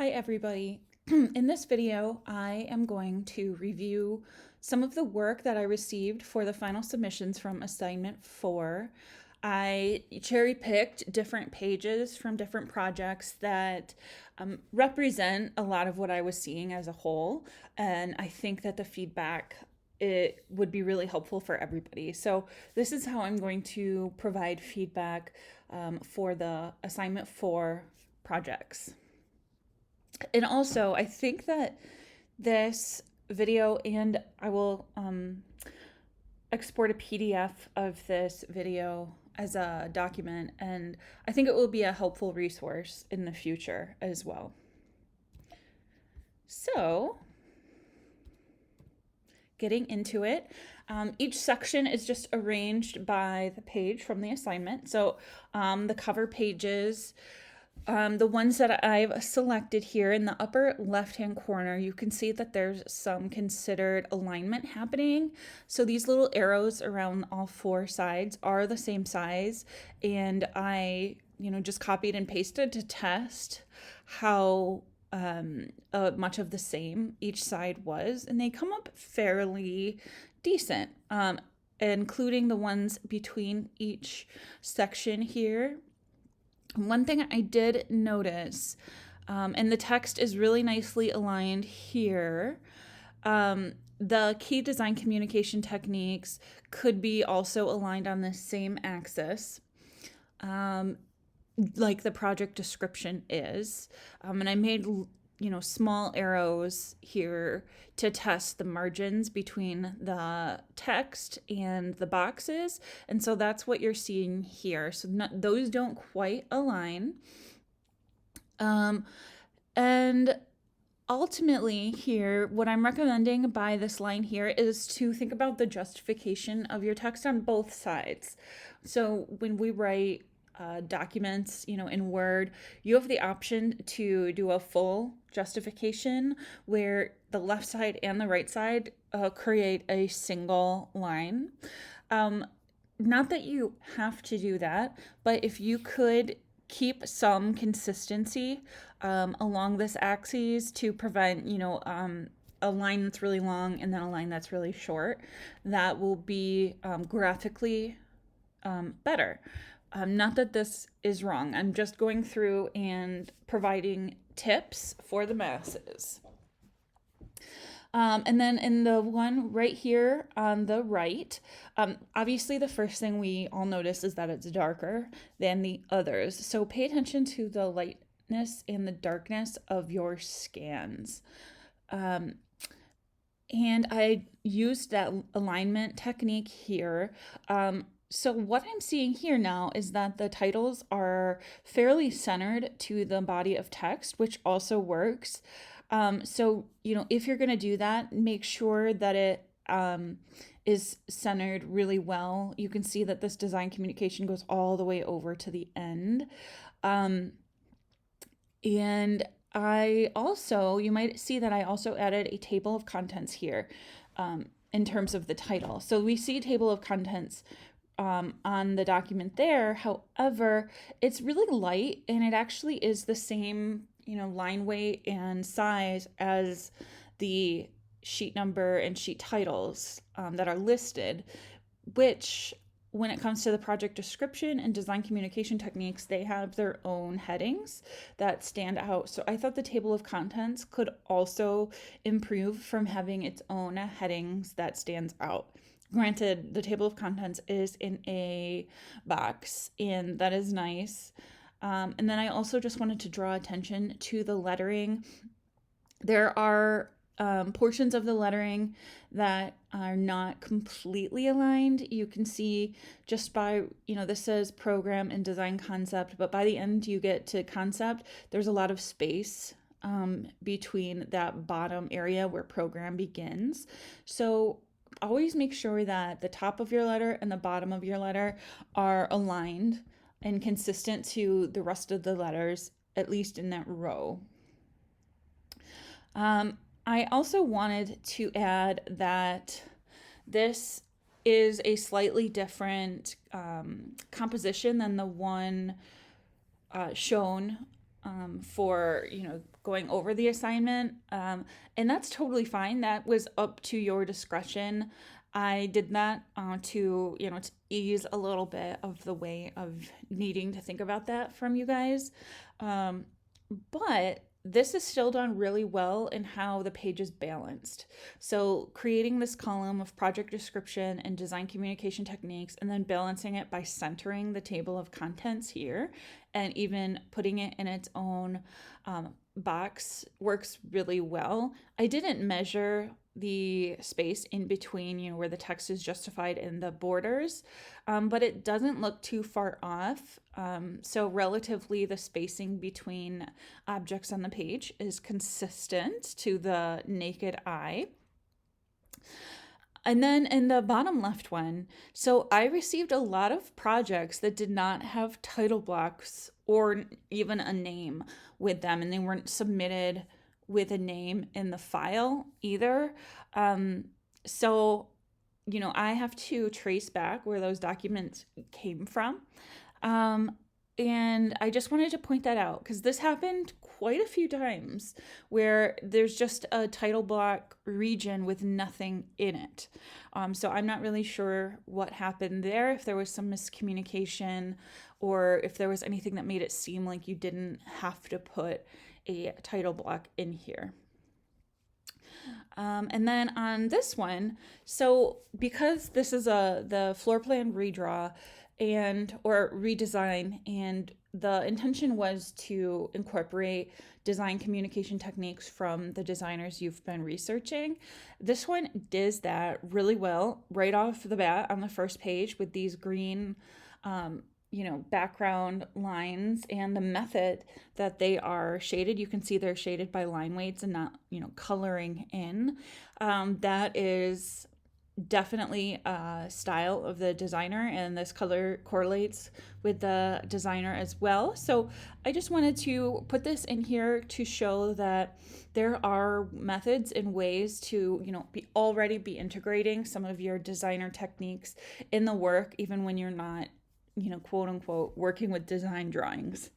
Hi everybody. In this video, I am going to review some of the work that I received for the final submissions from assignment 4. I cherry picked different pages from different projects that represent a lot of what I was seeing as a whole, and I think that the feedback it would be really helpful for everybody. So this is how I'm going to provide feedback for the assignment 4 projects. And also, I think that this video, and I will export a PDF of this video as a document, and I think it will be a helpful resource in the future as well. So, getting into it, each section is just arranged by the page from the assignment. So the cover pages, the ones that I've selected here in the upper left-hand corner, you can see that there's some considered alignment happening. So these little arrows around all 4 sides are the same size, and I, just copied and pasted to test how much of the same each side was, and they come up fairly decent, including the ones between each section here. One thing I did notice, and the text is really nicely aligned here, the key design communication techniques could be also aligned on the same axis, like the project description is. And I made, small arrows here to test the margins between the text and the boxes. And so that's what you're seeing here. So those don't quite align. And ultimately here, what I'm recommending by this line here is to think about the justification of your text on both sides. So when we write documents, in Word, you have the option to do a full justification where the left side and the right side create a single line. Not that you have to do that, but if you could keep some consistency along this axis to prevent, a line that's really long and then a line that's really short, that will be graphically better. Not that this is wrong. I'm just going through and providing tips for the masses. And then in the one right here on the right, obviously the first thing we all notice is that it's darker than the others. So pay attention to the lightness and the darkness of your scans. And I used that alignment technique here. So what I'm seeing here now is that the titles are fairly centered to the body of text, which also works. So, if you're going to do that, make sure that it is centered really well. You can see that this design communication goes all the way over to the end. And you might see that I also added a table of contents here in terms of the title. So we see table of contents on the document there. However, it's really light, and it actually is the same, line weight and size as the sheet number and sheet titles that are listed, which when it comes to the project description and design communication techniques, they have their own headings that stand out. So I thought the table of contents could also improve from having its own headings that stands out. Granted, the table of contents is in a box, and that is nice. And then I also just wanted to draw attention to the lettering. There are portions of the lettering that are not completely aligned. You can see just by, this says program and design concept, but by the end you get to concept, there's a lot of space between that bottom area where program begins. So always make sure that the top of your letter and the bottom of your letter are aligned and consistent to the rest of the letters, at least in that row. I also wanted to add that this is a slightly different composition than the one shown for, going over the assignment. And that's totally fine. That was up to your discretion. I did that to ease a little bit of the weight of needing to think about that from you guys. But this is still done really well in how the page is balanced. So creating this column of project description and design communication techniques, and then balancing it by centering the table of contents here, and even putting it in its own box works really well. I didn't measure the space in between, where the text is justified in the borders, but it doesn't look too far off. So relatively, the spacing between objects on the page is consistent to the naked eye. And then in the bottom left one, so I received a lot of projects that did not have title blocks or even a name with them, and they weren't submitted with a name in the file either. So, I have to trace back where those documents came from. And I just wanted to point that out because this happened quite a few times where there's just a title block region with nothing in it. So I'm not really sure what happened there, if there was some miscommunication or if there was anything that made it seem like you didn't have to put a title block in here. And then on this one, so because this is the floor plan redraw or redesign, and the intention was to incorporate design communication techniques from the designers you've been researching. This one does that really well right off the bat on the first page with these green background lines, and the method that they are shaded. You can see they're shaded by line weights and not, coloring in. That is definitely a style of the designer, and this color correlates with the designer as well. So I just wanted to put this in here to show that there are methods and ways to, already be integrating some of your designer techniques in the work, even when you're not, quote unquote, working with design drawings.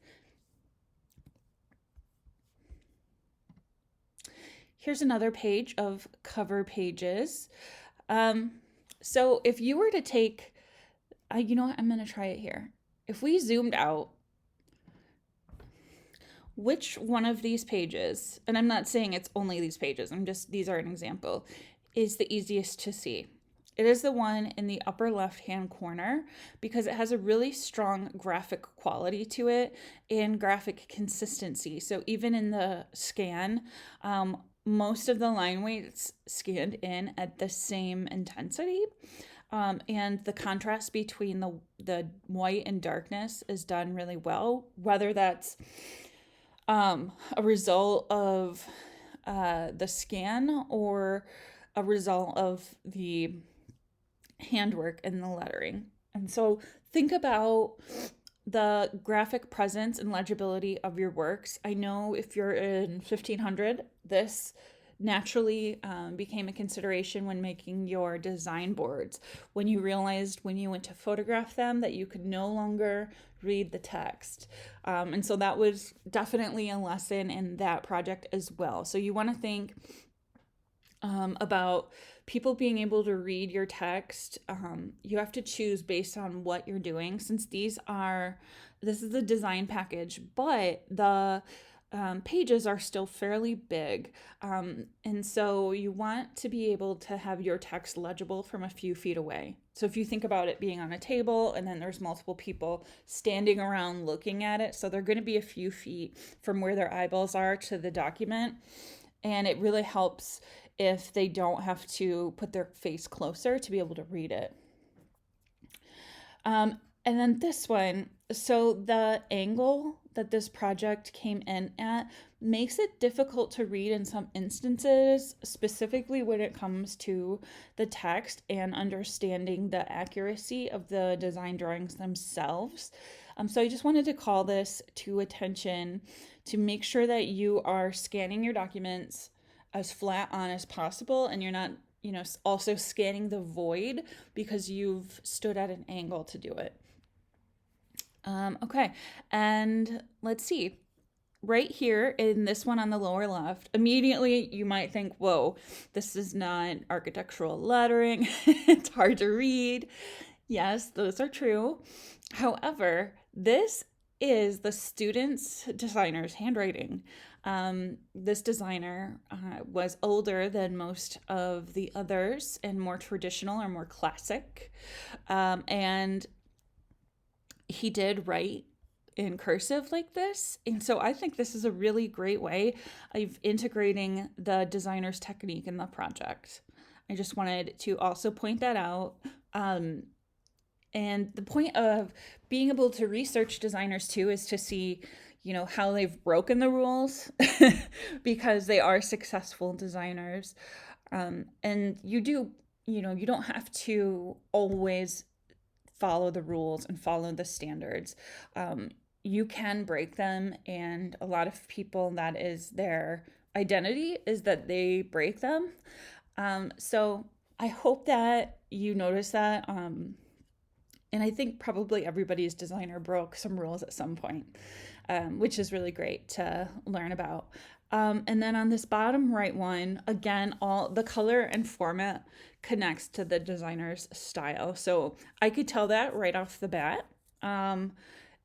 Here's another page of cover pages. So if you were to take, you know what, I'm going to try it here. If we zoomed out, which one of these pages, and I'm not saying it's only these pages, these are an example, is the easiest to see? It is the one in the upper left-hand corner because it has a really strong graphic quality to it and graphic consistency. So even in the scan, most of the line weights scanned in at the same intensity. And the contrast between the white and darkness is done really well, whether that's a result of the scan or a result of the handwork and the lettering. And so think about the graphic presence and legibility of your works. I know if you're in 1500, this naturally became a consideration when making your design boards, when you realized when you went to photograph them that you could no longer read the text. And so that was definitely a lesson in that project as well. So you want to think about people being able to read your text. You have to choose based on what you're doing, since this is the design package, but the pages are still fairly big. And so you want to be able to have your text legible from a few feet away. So if you think about it being on a table and then there's multiple people standing around looking at it, so they're going to be a few feet from where their eyeballs are to the document. And it really helps if they don't have to put their face closer to be able to read it. And then this one, so the angle that this project came in at makes it difficult to read in some instances, specifically when it comes to the text and understanding the accuracy of the design drawings themselves. So I just wanted to call this to attention to make sure that you are scanning your documents as flat on as possible, and you're not, also scanning the void because you've stood at an angle to do it. Okay, and let's see. right here in this one on the lower left, immediately you might think, whoa, this is not architectural lettering. It's hard to read. Yes, those are true. However, this is the student's designer's handwriting. This designer was older than most of the others and more traditional or more classic. And he did write in cursive like this. And so I think this is a really great way of integrating the designer's technique in the project. I just wanted to also point that out. And the point of being able to research designers too is to see, how they've broken the rules because they are successful designers. And you don't have to always follow the rules and follow the standards. You can break them, and a lot of people, that is their identity, is that they break them. So I hope that you notice that. And I think probably everybody's designer broke some rules at some point, which is really great to learn about. And then on this bottom right one, again, all the color and format connects to the designer's style. So I could tell that right off the bat.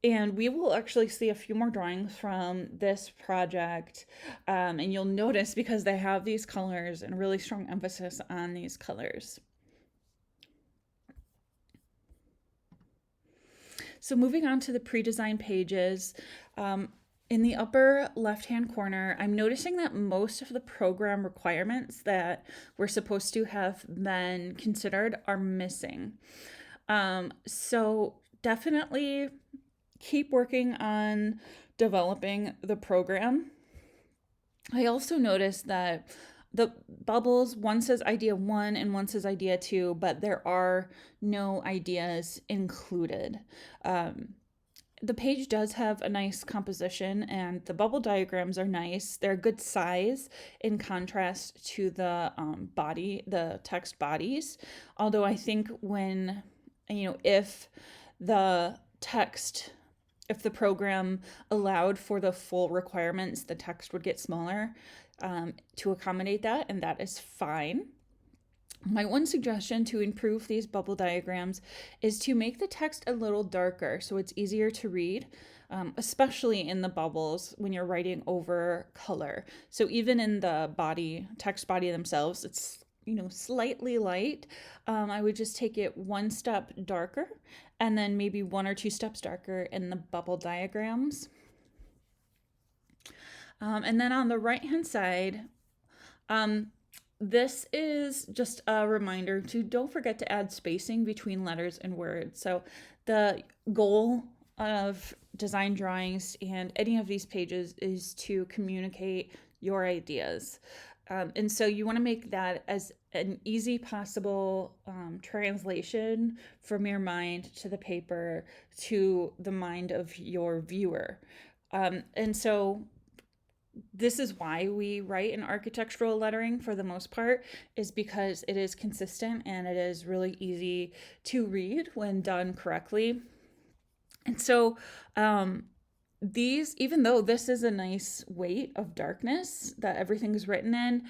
And we will actually see a few more drawings from this project. And you'll notice because they have these colors and really strong emphasis on these colors. So moving on to the pre-design pages, in the upper left-hand corner, I'm noticing that most of the program requirements that we're supposed to have been considered are missing. So definitely keep working on developing the program. I also noticed that the bubbles, one says idea 1 and one says idea 2, but there are no ideas included. The page does have a nice composition, and the bubble diagrams are nice. They're a good size in contrast to the the text bodies. Although I think when, if the program allowed for the full requirements, the text would get smaller to accommodate that, and that is fine. My one suggestion to improve these bubble diagrams is to make the text a little darker so it's easier to read, especially in the bubbles when you're writing over color. So even in the text body themselves, it's slightly light. I would just take it one step darker and then maybe 1 or 2 steps darker in the bubble diagrams. And then on the right-hand side, this is just a reminder to don't forget to add spacing between letters and words. So the goal of design drawings and any of these pages is to communicate your ideas. And so you want to make that as an easy possible translation from your mind to the paper to the mind of your viewer. And so this is why we write in architectural lettering for the most part, is because it is consistent and it is really easy to read when done correctly. And so these, even though this is a nice weight of darkness that everything is written in,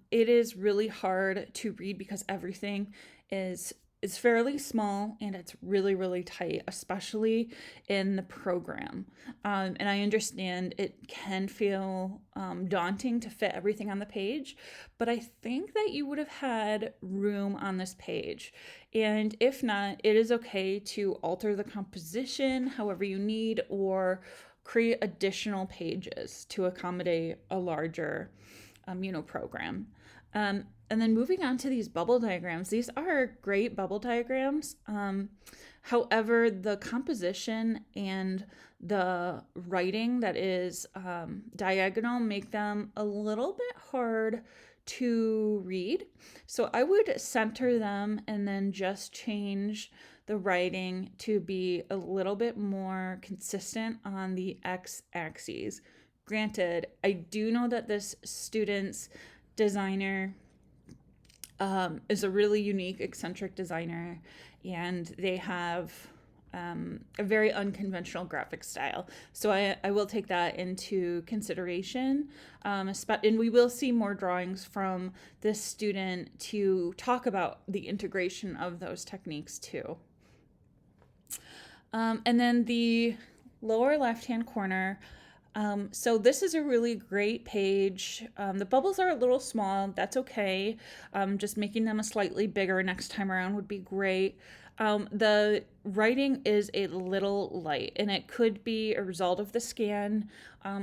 it is really hard to read because everything is fairly small and it's really, really tight, especially in the program. And I understand it can feel daunting to fit everything on the page, but I think that you would have had room on this page. And if not, it is okay to alter the composition however you need or create additional pages to accommodate a larger, program. And then moving on to these bubble diagrams, these are great bubble diagrams. However, the composition and the writing that is diagonal make them a little bit hard to read. So I would center them and then just change the writing to be a little bit more consistent on the x-axis. Granted, I do know that this student's designer is a really unique, eccentric designer, and they have a very unconventional graphic style. So I will take that into consideration. And we will see more drawings from this student to talk about the integration of those techniques too. And then the lower left-hand corner, so this is a really great page. The bubbles are a little small, that's okay. Just making them a slightly bigger next time around would be great. The writing is a little light, and it could be a result of the scan,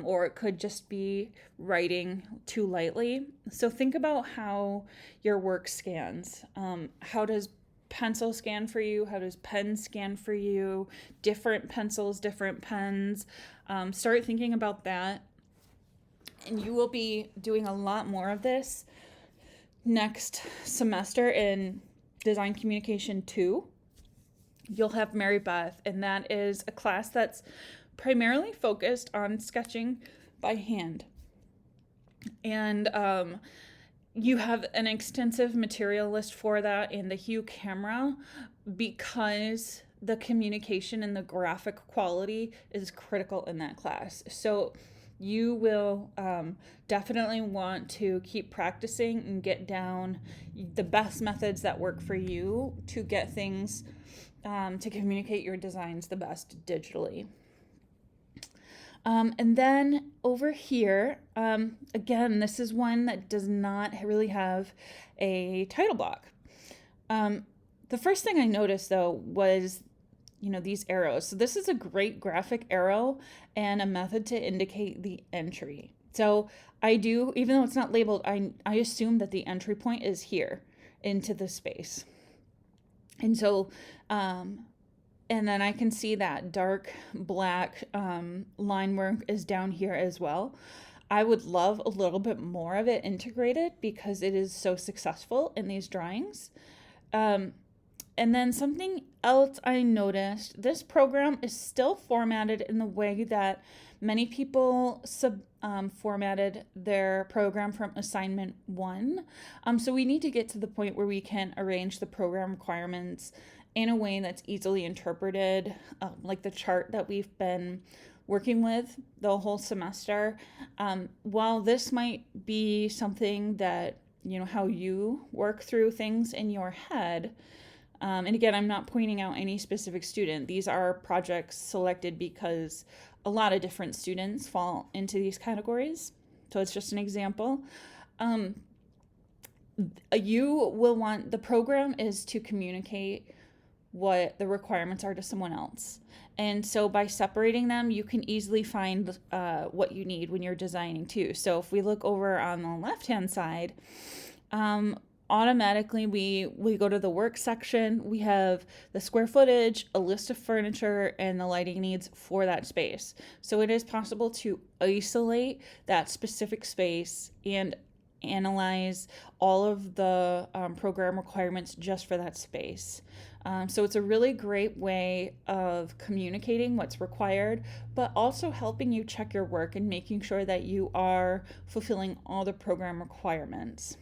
or it could just be writing too lightly. So think about how your work scans. How does pencil scan for you? How does pen scan for you? Different pencils, different pens. Start thinking about that. And you will be doing a lot more of this next semester in Design Communication 2. You'll have Mary Beth, and that is a class that's primarily focused on sketching by hand. And you have an extensive material list for that in the Hue camera, because the communication and the graphic quality is critical in that class. So you will definitely want to keep practicing and get down the best methods that work for you to get things to communicate your designs the best digitally. And then over here, again, this is one that does not really have a title block. The first thing I noticed, though, was, these arrows. So this is a great graphic arrow and a method to indicate the entry. So I do, even though it's not labeled, I assume that the entry point is here into the space. And so, and then I can see that dark black line work is down here as well. I would love a little bit more of it integrated because it is so successful in these drawings. And then something else I noticed, this program is still formatted in the way that many people formatted their program from assignment 1. So we need to get to the point where we can arrange the program requirements in a way that's easily interpreted, like the chart that we've been working with the whole semester. While this might be something that, how you work through things in your head, and again, I'm not pointing out any specific student. These are projects selected because a lot of different students fall into these categories. So it's just an example. You will want, the program is to communicate what the requirements are to someone else. And so by separating them, you can easily find what you need when you're designing too. So if we look over on the left-hand side, automatically we go to the work section. We have the square footage, a list of furniture, and the lighting needs for that space. So it is possible to isolate that specific space and analyze all of the program requirements just for that space. So it's a really great way of communicating what's required, but also helping you check your work and making sure that you are fulfilling all the program requirements.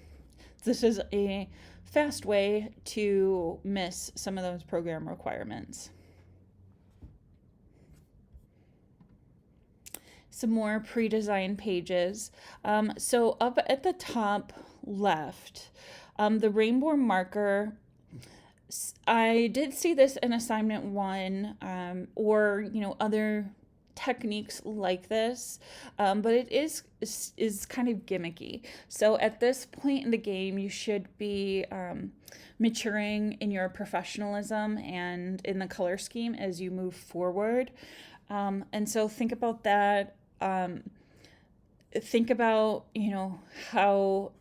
This is a fast way to miss some of those program requirements. Some more pre-designed pages. So up at the top left, the rainbow marker, I did see this in assignment 1, or other techniques like this, but it is kind of gimmicky. So at this point in the game, you should be maturing in your professionalism and in the color scheme as you move forward. And so think about that. Think about, how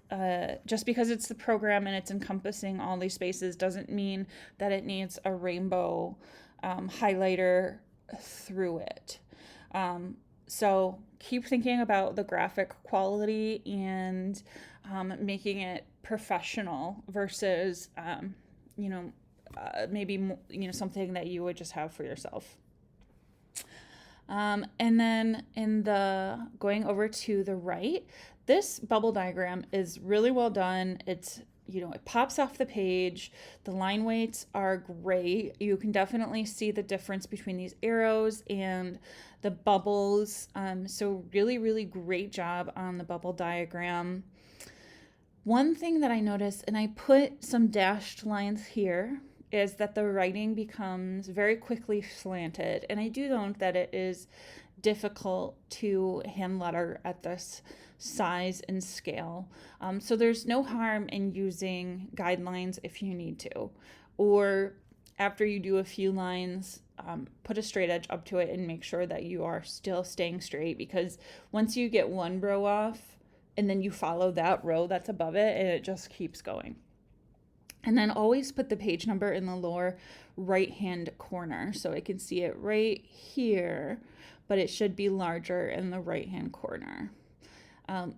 just because it's the program and it's encompassing all these spaces doesn't mean that it needs a rainbow highlighter through it. So keep thinking about the graphic quality and making it professional versus, maybe, something that you would just have for yourself. And then going over to the right, this bubble diagram is really well done. It's, it pops off the page. The line weights are great. You can definitely see the difference between these arrows and the bubbles. So really, really great job on the bubble diagram. One thing that I noticed, and I put some dashed lines here, is that the writing becomes very quickly slanted. And I do note that it is difficult to hand letter at this size and scale. So there's no harm in using guidelines if you need to. Or after you do a few lines, put a straight edge up to it and make sure that you are still staying straight, because once you get one row off and then you follow that row that's above it, and it just keeps going. And then always put the page number in the lower right hand corner. So I can see it right here, but it should be larger in the right hand corner.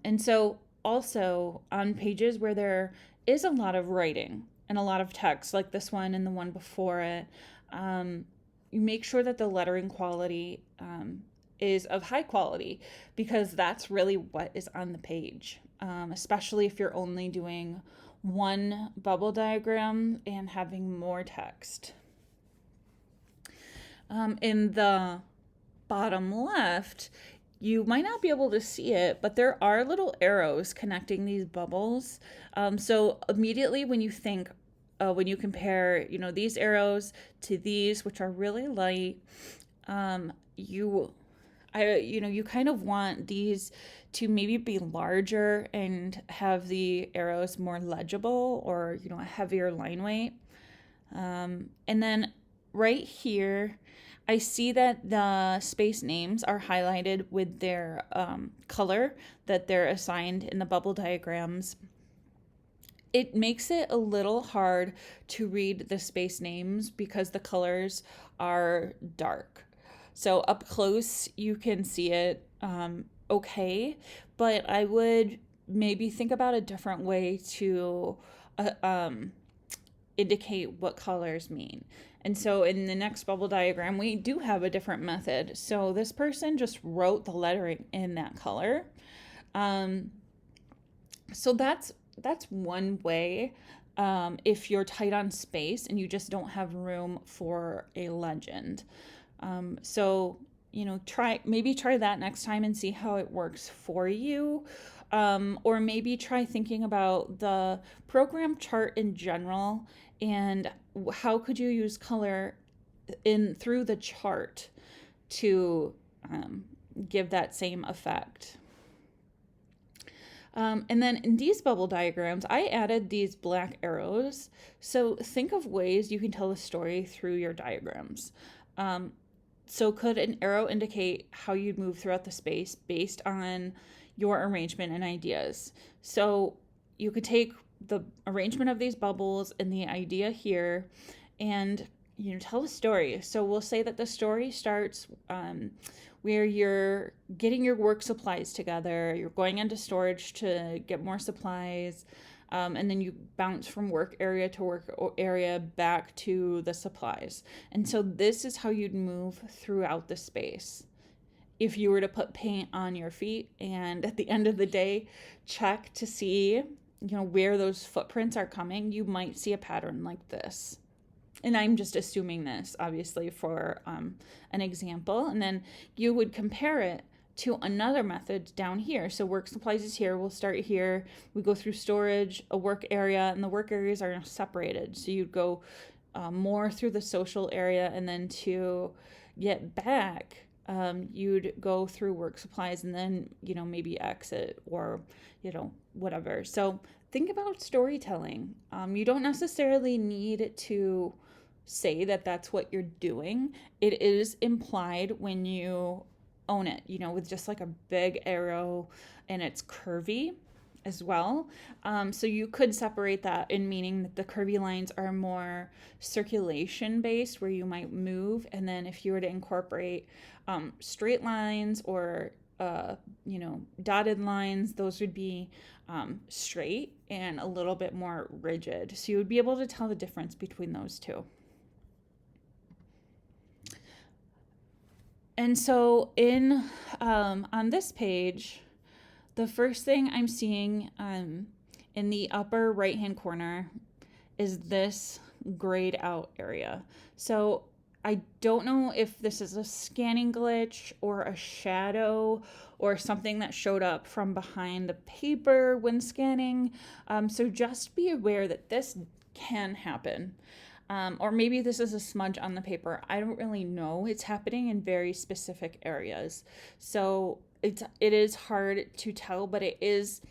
And so also on pages where there is a lot of writing and a lot of text, like this one and the one before it, you make sure that the lettering quality is of high quality, because that's really what is on the page, especially if you're only doing one bubble diagram and having more text. In the bottom left, you might not be able to see it, but there are little arrows connecting these bubbles. So immediately when you think, when you compare, these arrows to these, which are really light, you kind of want these to maybe be larger and have the arrows more legible, or, a heavier line weight. And then right here, I see that the space names are highlighted with their color that they're assigned in the bubble diagrams. It makes it a little hard to read the space names because the colors are dark. So up close, you can see it okay, but I would maybe think about a different way to indicate what colors mean. And so in the next bubble diagram, we do have a different method. So this person just wrote the lettering in that color. So that's one way. If you're tight on space and you just don't have room for a legend. So, maybe try that next time and see how it works for you. Or maybe try thinking about the program chart in general and how could you use color through the chart to give that same effect. And then in these bubble diagrams, I added these black arrows. So think of ways you can tell a story through your diagrams. So could an arrow indicate how you'd move throughout the space based on your arrangement and ideas? So you could take the arrangement of these bubbles and the idea here and, tell a story. So we'll say that the story starts where you're getting your work supplies together, you're going into storage to get more supplies, and then you bounce from work area to work area back to the supplies. And so this is how you'd move throughout the space. If you were to put paint on your feet and at the end of the day, check to see, where those footprints are coming, you might see a pattern like this. And I'm just assuming this, obviously, for an example. And then you would compare it to another method down here. So work supplies is here. We'll start here. We go through storage, a work area, and the work areas are separated. So you'd go more through the social area, and then to get back, you'd go through work supplies and then, maybe exit or, whatever. So think about storytelling. You don't necessarily need to say that that's what you're doing. It is implied when you own it, with just like a big arrow and it's curvy as well. So you could separate that in meaning that the curvy lines are more circulation based, where you might move. And then if you were to incorporate straight lines or, dotted lines, those would be straight and a little bit more rigid. So you would be able to tell the difference between those two. And so on this page, the first thing I'm seeing in the upper right hand corner is this grayed out area. So I don't know if this is a scanning glitch or a shadow or something that showed up from behind the paper when scanning. So just be aware that this can happen. Or maybe this is a smudge on the paper. I don't really know. It's happening in very specific areas. So it is hard to tell, but it is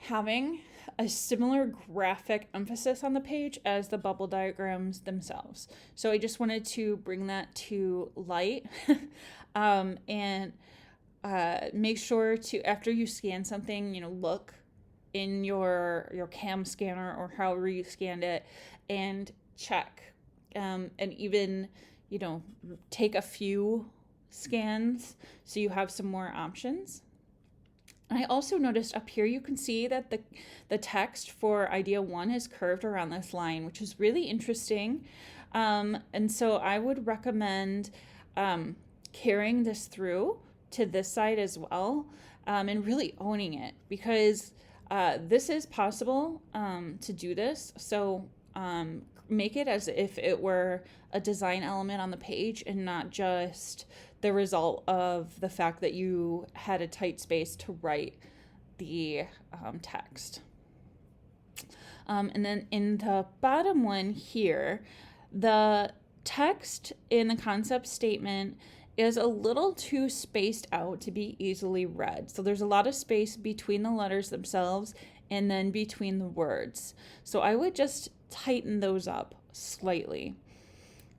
having a similar graphic emphasis on the page as the bubble diagrams themselves. So I just wanted to bring that to light and make sure to, after you scan something, look in your cam scanner or however you scanned it and check and even, take a few scans so you have some more options. I also noticed up here you can see that the text for idea 1 is curved around this line, which is really interesting. And so I would recommend carrying this through to this side as well, and really owning it, because this is possible to do this. So make it as if it were a design element on the page and not just the result of the fact that you had a tight space to write the text. And then in the bottom one here, the text in the concept statement is a little too spaced out to be easily read. So there's a lot of space between the letters themselves and then between the words. So I would just tighten those up slightly.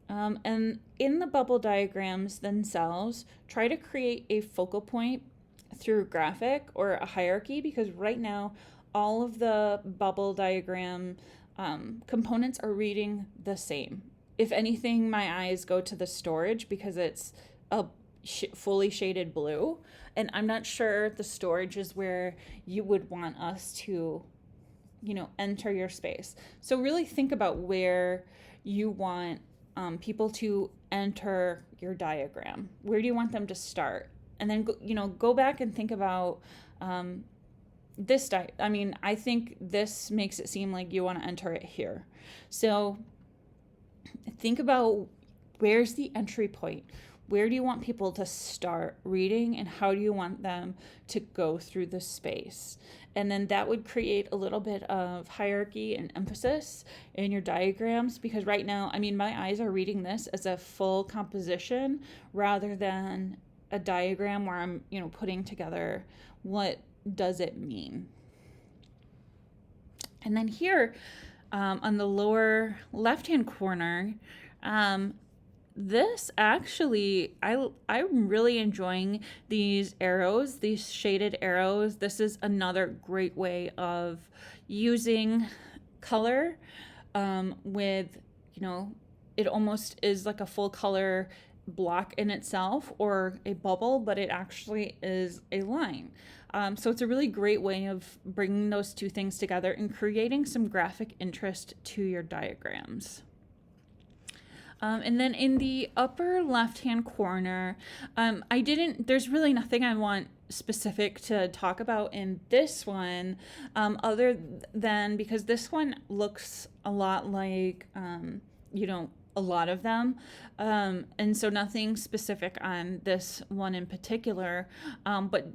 And in the bubble diagrams themselves, try to create a focal point through graphic or a hierarchy, because right now all of the bubble diagram components are reading the same. If anything, my eyes go to the storage because it's a fully shaded blue, and I'm not sure the storage is where you would want us to, enter your space. So really think about where you want people to enter your diagram. Where do you want them to start? And then go back and think about this I think this makes it seem like you want to enter it here. So think about, where's the entry point? Where do you want people to start reading, and how do you want them to go through the space? And then that would create a little bit of hierarchy and emphasis in your diagrams, because right now, my eyes are reading this as a full composition rather than a diagram where I'm, putting together what does it mean. And then here on the lower left-hand corner, this actually, I'm really enjoying these arrows, these shaded arrows. This is another great way of using color with, it almost is like a full color block in itself or a bubble, but it actually is a line. So it's a really great way of bringing those two things together and creating some graphic interest to your diagrams. And then in the upper left-hand corner, there's really nothing I want specific to talk about in this one, other than because this one looks a lot like, a lot of them. And so nothing specific on this one in particular, but,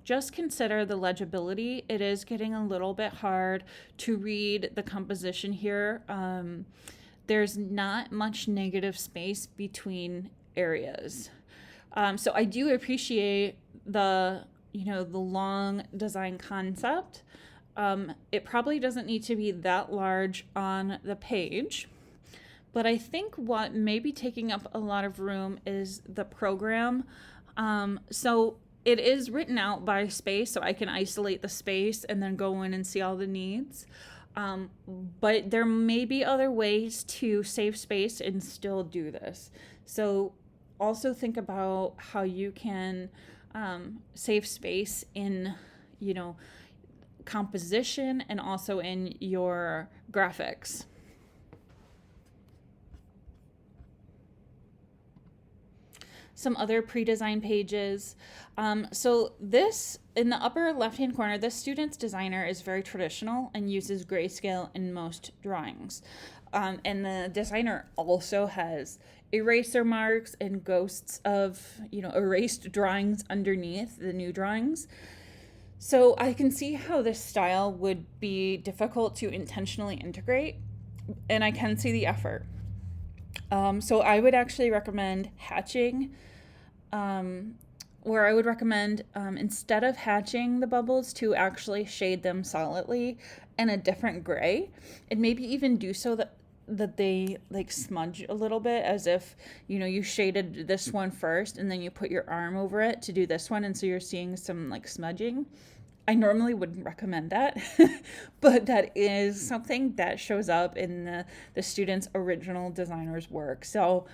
just consider the legibility. It is getting a little bit hard to read the composition here. There's not much negative space between areas. So I do appreciate the long design concept. It probably doesn't need to be that large on the page, but I think what may be taking up a lot of room is the program. So it is written out by space, so I can isolate the space and then go in and see all the needs. But there may be other ways to save space and still do this. So also think about how you can save space in, composition and also in your graphics. some other pre-designed pages. So this, in the upper left-hand corner, this student's designer is very traditional and uses grayscale in most drawings. And the designer also has eraser marks and ghosts of, erased drawings underneath the new drawings. So I can see how this style would be difficult to intentionally integrate, and I can see the effort. So I would actually recommend hatching, where I would recommend, instead of hatching the bubbles, to actually shade them solidly in a different gray, and maybe even do so that they like smudge a little bit, as if, you shaded this one first and then you put your arm over it to do this one, and so you're seeing some like smudging. I normally wouldn't recommend that, but that is something that shows up in the student's original designer's work. So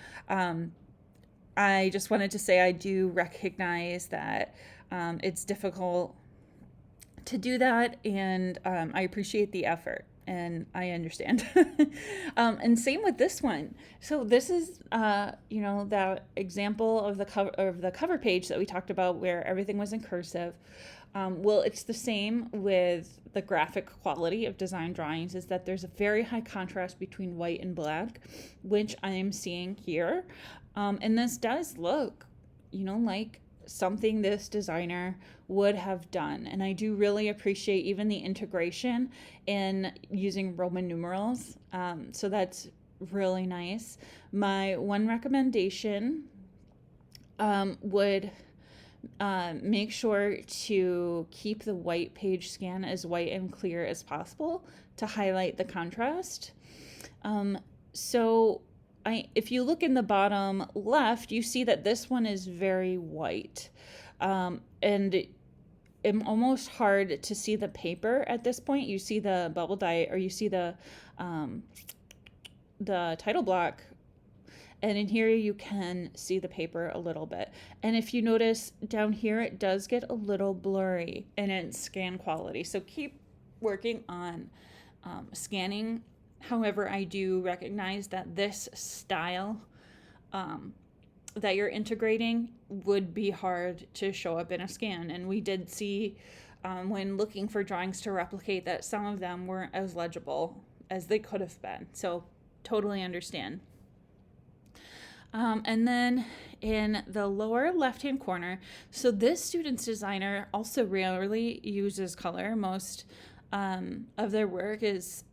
I just wanted to say I do recognize that it's difficult to do that, and I appreciate the effort, and I understand. And same with this one. So this is, that example of the cover page that we talked about, where everything was in cursive. Well, it's the same with the graphic quality of design drawings, is that there's a very high contrast between white and black, which I am seeing here. And this does look, like something this designer would have done. And I do really appreciate even the integration in using Roman numerals. So that's really nice. My one recommendation would make sure to keep the white page scan as white and clear as possible to highlight the contrast. If you look in the bottom left, you see that this one is very white, and it's almost hard to see the paper at this point. You see the bubble dye, or you see the title block, and in here you can see the paper a little bit. And if you notice down here, it does get a little blurry in its scan quality. So keep working on scanning. However, I do recognize that this style that you're integrating would be hard to show up in a scan. And we did see when looking for drawings to replicate that some of them weren't as legible as they could have been. So totally understand. And then in the lower left-hand corner, so this student's designer also rarely uses color. Most of their work is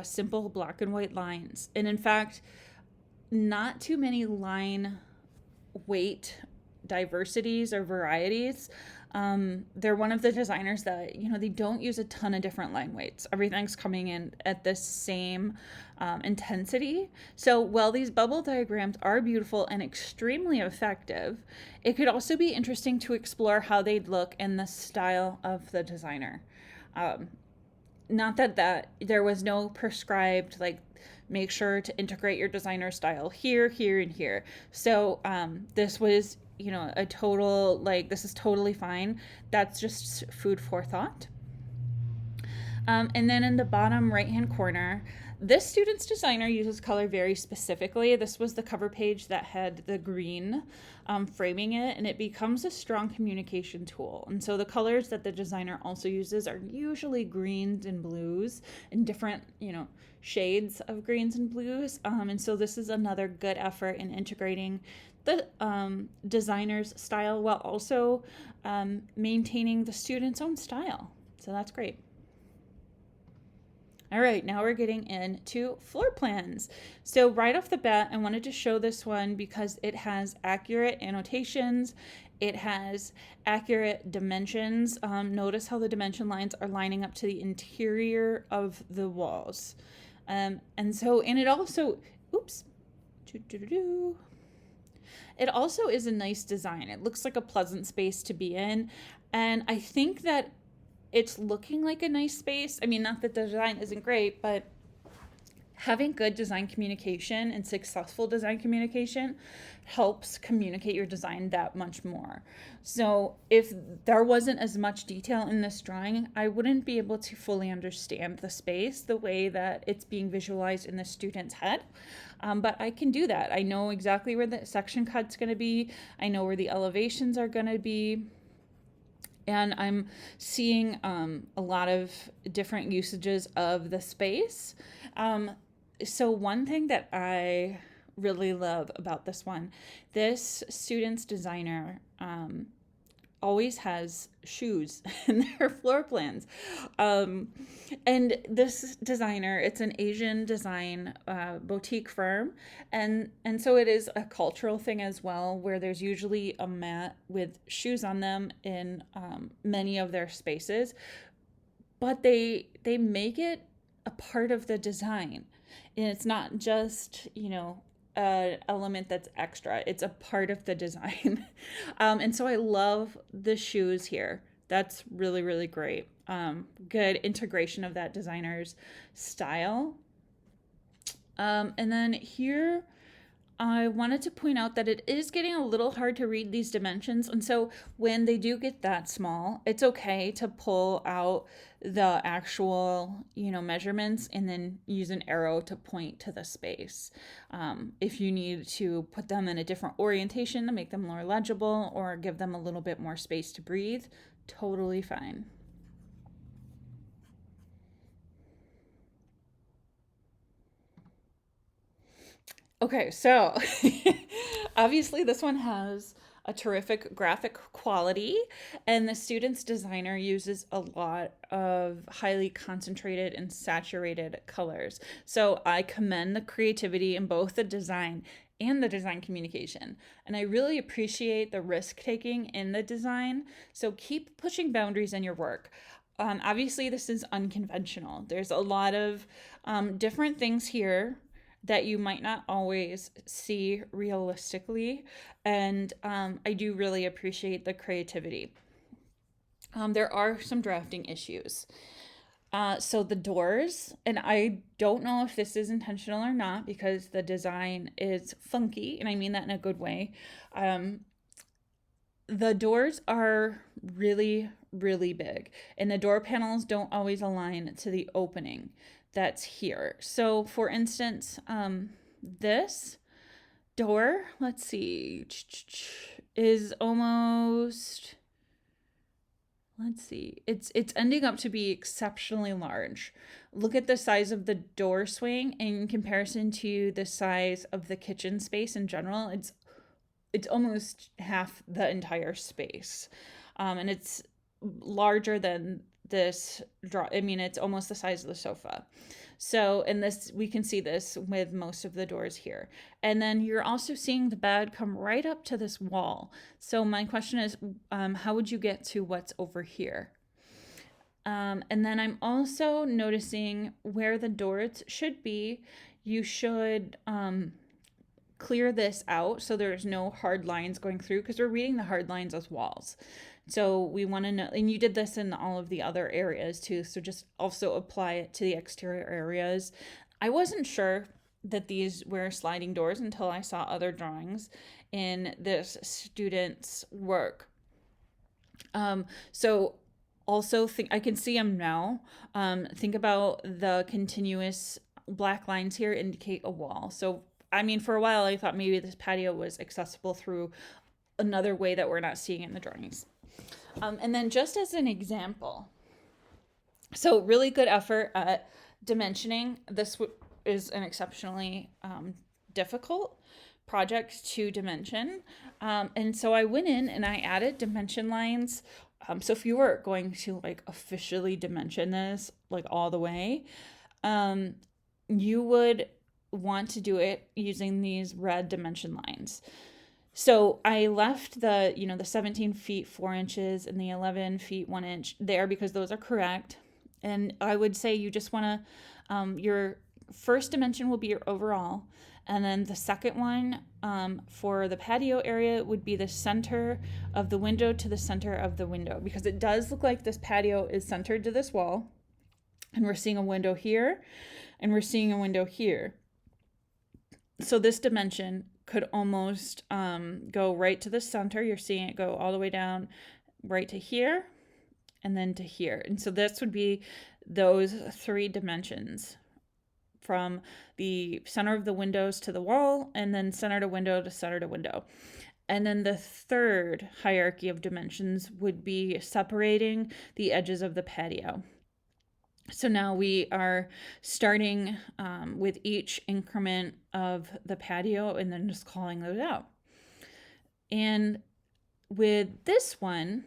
simple black and white lines. And in fact, not too many line weight diversities or varieties. They're one of the designers that, they don't use a ton of different line weights. Everything's coming in at the same intensity. So while these bubble diagrams are beautiful and extremely effective, it could also be interesting to explore how they'd look in the style of the designer. Not that there was no prescribed, like, make sure to integrate your designer style here, here, and here. So this was, a total, like, this is totally fine. That's just food for thought. And then in the bottom right-hand corner, this student's designer uses color very specifically. This was the cover page that had the green framing it, and it becomes a strong communication tool. And so the colors that the designer also uses are usually greens and blues, and different, shades of greens and blues. And so this is another good effort in integrating the designer's style while also maintaining the student's own style. So that's great. All right, now we're getting into floor plans. So right off the bat, I wanted to show this one because it has accurate annotations. It has accurate dimensions. Notice how the dimension lines are lining up to the interior of the walls. And it also, it also is a nice design. It looks like a pleasant space to be in. And I think that it's looking like a nice space. I mean, not that the design isn't great, but Having good design communication and successful design communication helps communicate your design that much more. So if there wasn't as much detail in this drawing, I wouldn't be able to fully understand the space the way that it's being visualized in the student's head. But I can do that. I know exactly where the section cut's going to be. I know where the elevations are going to be. And I'm seeing a lot of different usages of the space. So one thing that I really love about this one, this student's designer always has shoes in their floor plans. And this designer, it's an Asian design boutique firm. And so it is a cultural thing as well, where there's usually a mat with shoes on them in many of their spaces. But they make it a part of the design. And it's not just, an element that's extra. It's a part of the design. And so I love the shoes here. That's really, really great. Good integration of that designer's style. And then here, I wanted to point out that it is getting a little hard to read these dimensions. And so when they do get that small, it's okay to pull out the actual, measurements and then use an arrow to point to the space. If you need to put them in a different orientation to make them more legible or give them a little bit more space to breathe, totally fine. Okay, so obviously this one has a terrific graphic quality, and the student's designer uses a lot of highly concentrated and saturated colors. So I commend the creativity in both the design and the design communication. And I really appreciate the risk taking in the design. So keep pushing boundaries in your work. Obviously, this is unconventional. There's a lot of different things here that you might not always see realistically. And I do really appreciate the creativity. There are some drafting issues. So the doors, and I don't know if this is intentional or not because the design is funky, and I mean that in a good way. The doors are really, really big, and the door panels don't always align to the opening that's here. So for instance, this door, let's see, is almost, let's see, it's ending up to be exceptionally large. Look at the size of the door swing in comparison to the size of the kitchen space in general. It's almost half the entire space. And it's larger than this it's almost the size of the sofa. So in this, we can see this with most of the doors here. And then you're also seeing the bed come right up to this wall. So my question is, how would you get to what's over here? And then I'm also noticing where the doors should be, you should clear this out so there's no hard lines going through, because we're reading the hard lines as walls. So we want to know, and you did this in all of the other areas too, so just also apply it to the exterior areas. I wasn't sure that these were sliding doors until I saw other drawings in this student's work. So also think, I can see them now. Think about the continuous black lines here indicate a wall. So for a while I thought maybe this patio was accessible through another way that we're not seeing in the drawings. And then just as an example, so really good effort at dimensioning. This is an exceptionally difficult project to dimension. And so I went in and I added dimension lines. So if you were going to officially dimension this all the way, you would want to do it using these red dimension lines. So I left the 17 feet 4 inches and the 11 feet 1 inch there because those are correct. And I would say you just want to, your first dimension will be your overall. And then the second one for the patio area would be the center of the window to the center of the window, because it does look like this patio is centered to this wall. And we're seeing a window here, and we're seeing a window here. So this dimension could almost go right to the center. You're seeing it go all the way down right to here and then to here. And so this would be those 3 dimensions, from the center of the windows to the wall, and then center to window to center to window. And then the third hierarchy of dimensions would be separating the edges of the patio. So now we are starting with each increment of the patio and then just calling those out. And with this one,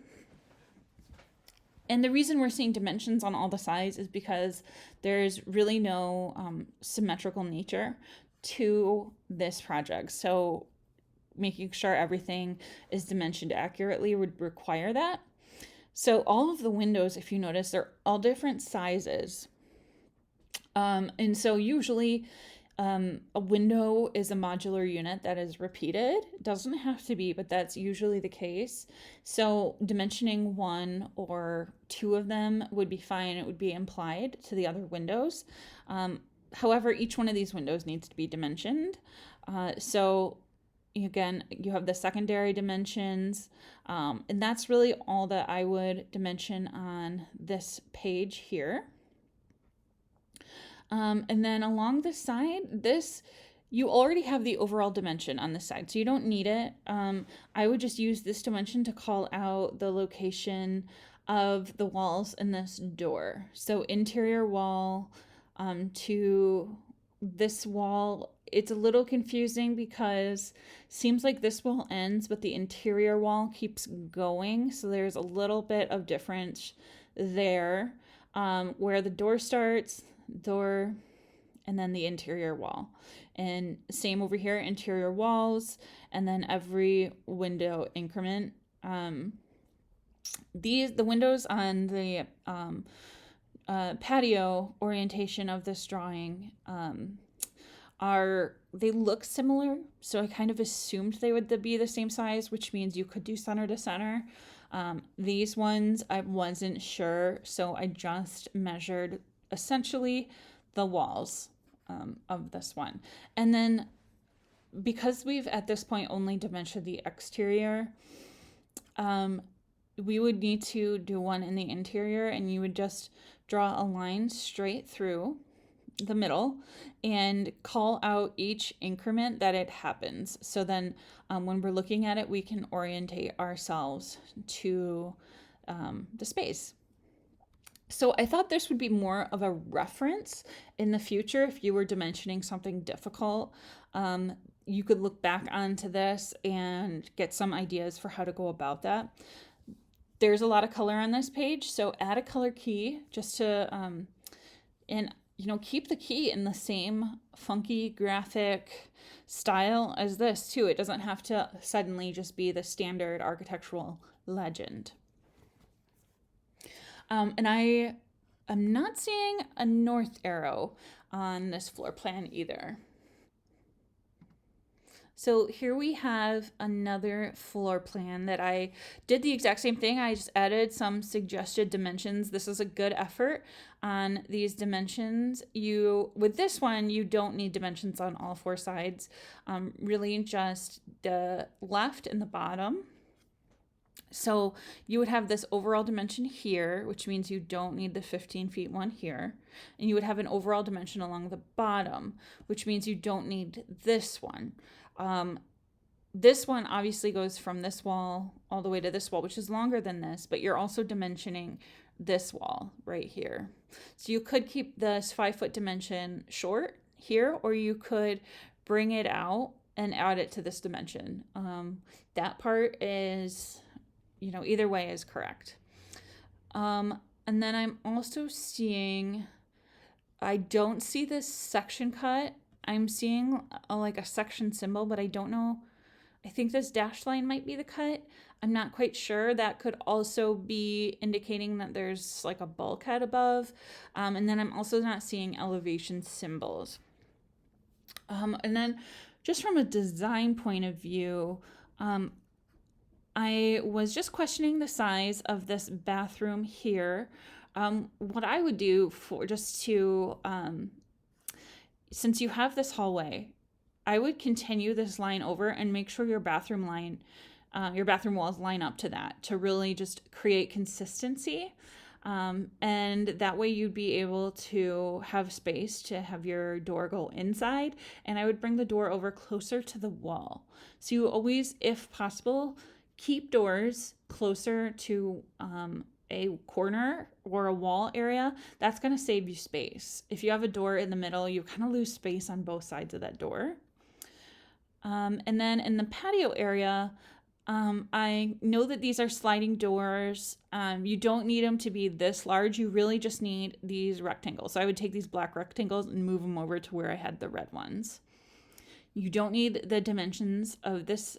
and the reason we're seeing dimensions on all the sides is because there's really no symmetrical nature to this project. So making sure everything is dimensioned accurately would require that. So all of the windows, if you notice, they're all different sizes. And so usually a window is a modular unit that is repeated. It doesn't have to be, but that's usually the case. So dimensioning 1 or 2 of them would be fine. It would be implied to the other windows. However, each one of these windows needs to be dimensioned. So again, you have the secondary dimensions, and that's really all that I would dimension on this page here. And then along the side, you already have the overall dimension on the side, so you don't need it. I would just use this dimension to call out the location of the walls in this door. So interior wall to this wall, it's a little confusing because seems like this wall ends, but the interior wall keeps going. So there's a little bit of difference there, where the door starts, and then the interior wall. And same over here, interior walls, and then every window increment. The windows on the patio orientation of this drawing they look similar, so I kind of assumed they would be the same size, which means you could do center to center. These ones I wasn't sure, so I just measured essentially the walls of this one. And then because we've at this point only dimensioned the exterior, we would need to do one in the interior, and you would just draw a line straight through the middle and call out each increment that it happens. So then when we're looking at it, we can orientate ourselves to the space. So I thought this would be more of a reference in the future. If you were dimensioning something difficult, you could look back onto this and get some ideas for how to go about that. There's a lot of color on this page, so add a color key just to, keep the key in the same funky graphic style as this too. It doesn't have to suddenly just be the standard architectural legend. And I am not seeing a north arrow on this floor plan either. So here we have another floor plan that I did the exact same thing. I just added some suggested dimensions. This is a good effort on these dimensions. With this one, you don't need dimensions on all 4 sides, really just the left and the bottom. So you would have this overall dimension here, which means you don't need the 15 feet one here. And you would have an overall dimension along the bottom, which means you don't need this one. This one obviously goes from this wall all the way to this wall, which is longer than this, but you're also dimensioning this wall right here. So you could keep this 5-foot dimension short here, or you could bring it out and add it to this dimension. That part is, either way is correct. And then I'm also seeing, I don't see this section cut. I'm seeing like a section symbol, but I don't know. I think this dashed line might be the cut. I'm not quite sure. That could also be indicating that there's like a bulkhead above. And then I'm also not seeing elevation symbols. And then just from a design point of view, I was just questioning the size of this bathroom here. What I would do for just to, since you have this hallway, I would continue this line over and make sure your bathroom walls line up to that to really just create consistency. And that way you'd be able to have space to have your door go inside. And I would bring the door over closer to the wall. So you always, if possible, keep doors closer to a corner or a wall area. That's going to save you space. If you have a door in the middle, you kind of lose space on both sides of that door. And then in the patio area, I know that these are sliding doors. You don't need them to be this large. You really just need these rectangles. So I would take these black rectangles and move them over to where I had the red ones. You don't need the dimensions of this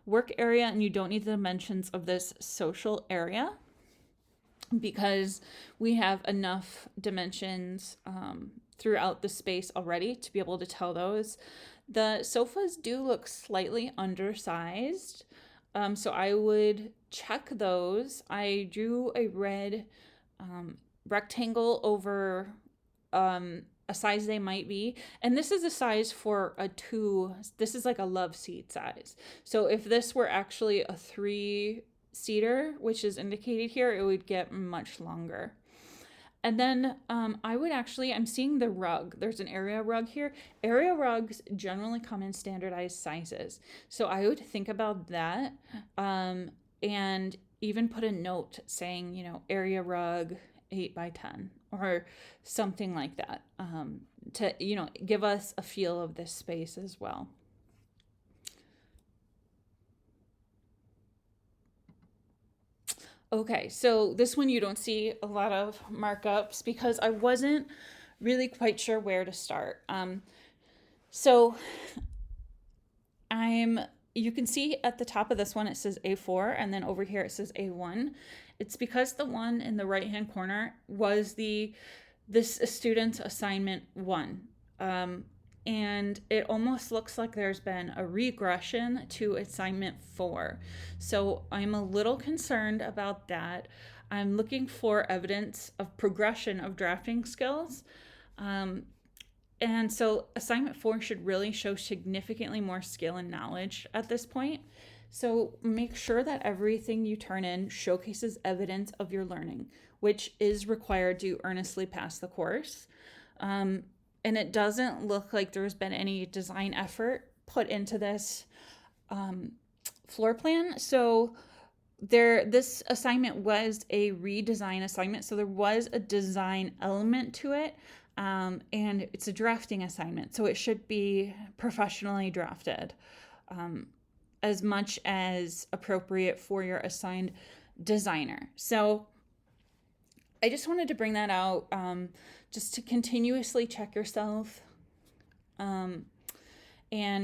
work area, and you don't need the dimensions of this social area because we have enough dimensions throughout the space already to be able to tell those. The sofas do look slightly undersized, so I would check those. I drew a red rectangle over a size they might be, and this is a size for this is like a love seat size. So if this were actually a 3-seater, which is indicated here, it would get much longer. And then I'm seeing the rug. There's an area rug here. Area rugs generally come in standardized sizes. So I would think about that and even put a note saying, area rug 8x10 or something like that to, give us a feel of this space as well. Okay, so this one you don't see a lot of markups because I wasn't really quite sure where to start. So you can see at the top of this one it says A4 and then over here it says A1. It's because the one in the right hand corner was this student's assignment 1. And it almost looks like there's been a regression to assignment 4. So I'm a little concerned about that. I'm looking for evidence of progression of drafting skills. And so assignment 4 should really show significantly more skill and knowledge at this point. So make sure that everything you turn in showcases evidence of your learning, which is required to earnestly pass the course. And it doesn't look like there's been any design effort put into this floor plan. So this assignment was a redesign assignment. So there was a design element to it. And it's a drafting assignment. So it should be professionally drafted as much as appropriate for your assigned designer. So I just wanted to bring that out just to continuously check yourself and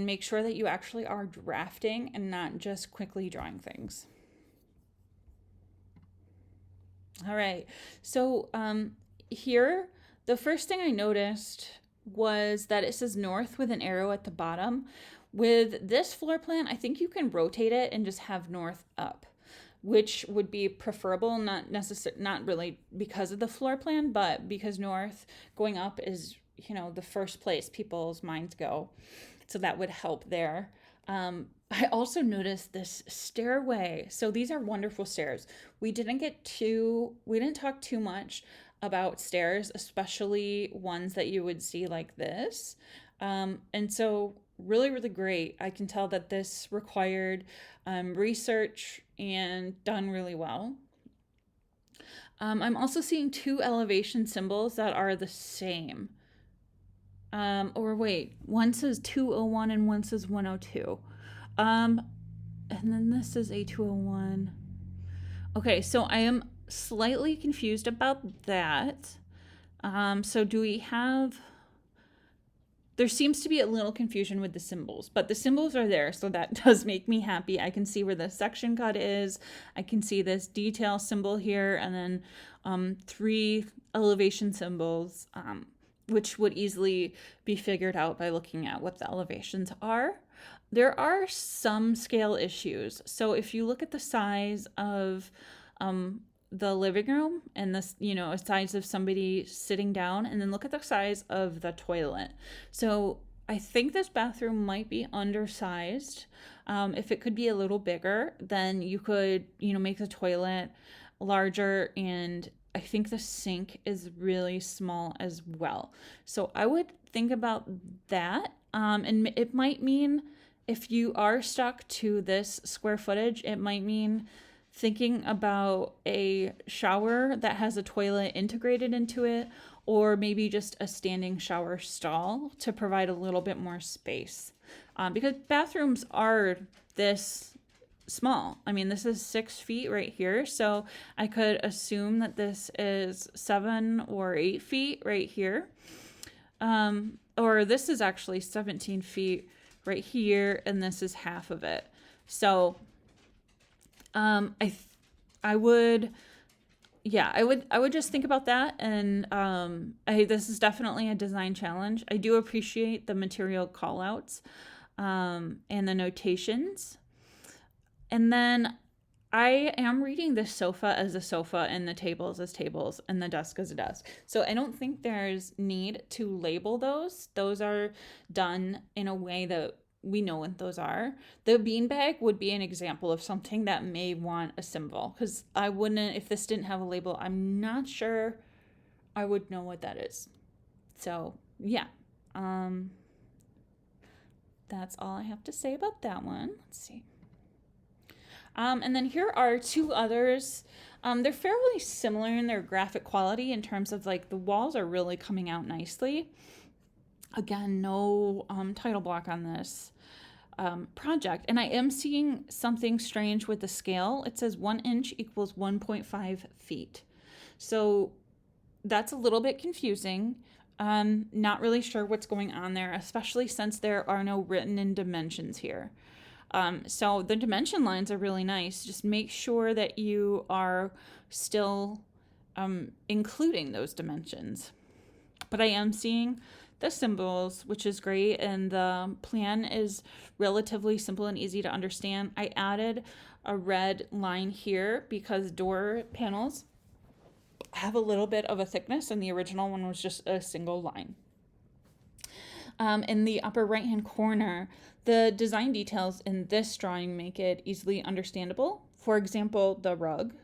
make sure that you actually are drafting and not just quickly drawing things. All right, so here, the first thing I noticed was that it says north with an arrow at the bottom. With this floor plan, I think you can rotate it and just have north up, which would be preferable, not really because of the floor plan, but because north going up is, the first place people's minds go. So that would help there. I also noticed this stairway. So these are wonderful stairs. We didn't talk too much about stairs, especially ones that you would see like this. And so really, really great. I can tell that this required research and done really well. I'm also seeing 2 elevation symbols that are the same. Or wait, one says 201 and one says 102. And then this is a 201. Okay, so I am slightly confused about that. So do we have... There seems to be a little confusion with the symbols, but the symbols are there, so that does make me happy. I can see where the section cut is. I can see this detail symbol here, and then 3 elevation symbols, which would easily be figured out by looking at what the elevations are. There are some scale issues. So if you look at the size of the living room and this, a size of somebody sitting down, and then look at the size of the toilet. So I think this bathroom might be undersized. If it could be a little bigger, then you could, make the toilet larger, and I think the sink is really small as well. So I would think about that. And it might mean, if you are stuck to this square footage, it might mean thinking about a shower that has a toilet integrated into it, or maybe just a standing shower stall to provide a little bit more space. Because bathrooms are this small. I mean, this is 6 feet right here, so I could assume that this is 7 or 8 feet right here. Or this is actually 17 feet right here, and this is half of it. So I would just think about that. And this is definitely a design challenge. I do appreciate the material call outs and the notations. And then I am reading this sofa as a sofa, and the tables as tables, and the desk as a desk. So I don't think there's need to label those. Those are done in a way that we know what those are. The beanbag would be an example of something that may want a symbol, because I wouldn't, if this didn't have a label, I'm not sure I would know what that is. So yeah, that's all I have to say about that one. Let's see. And then here are 2 others. They're fairly similar in their graphic quality, in terms of like the walls are really coming out nicely. Again, no title block on this project. And I am seeing something strange with the scale. It says 1 inch equals 1.5 feet. So that's a little bit confusing. Not really sure what's going on there, especially since there are no written in dimensions here. So the dimension lines are really nice. Just make sure that you are still including those dimensions. But I am seeing the symbols, which is great, and the plan is relatively simple and easy to understand. I added a red line here because door panels have a little bit of a thickness, and the original one was just a single line. In the upper right hand corner, the design details in this drawing make it easily understandable. For example, the rug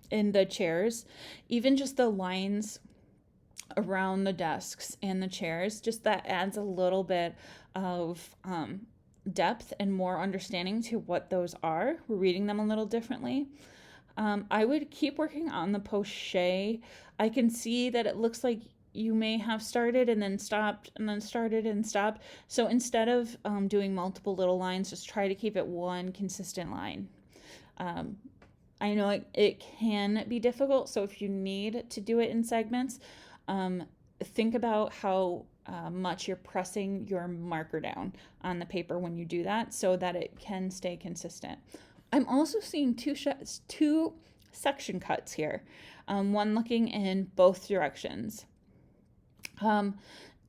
in the chairs, even just the lines around the desks and the chairs, just that adds a little bit of depth and more understanding to what those are. We're reading them a little differently. I would keep working on the poche. I can see that it looks like you may have started and then stopped and then started and stopped. So instead of doing multiple little lines, just try to keep it one consistent line. I know it can be difficult, so if you need to do it in segments, think about how much you're pressing your marker down on the paper when you do that, so that it can stay consistent. I'm also seeing two section cuts here, one looking in both directions.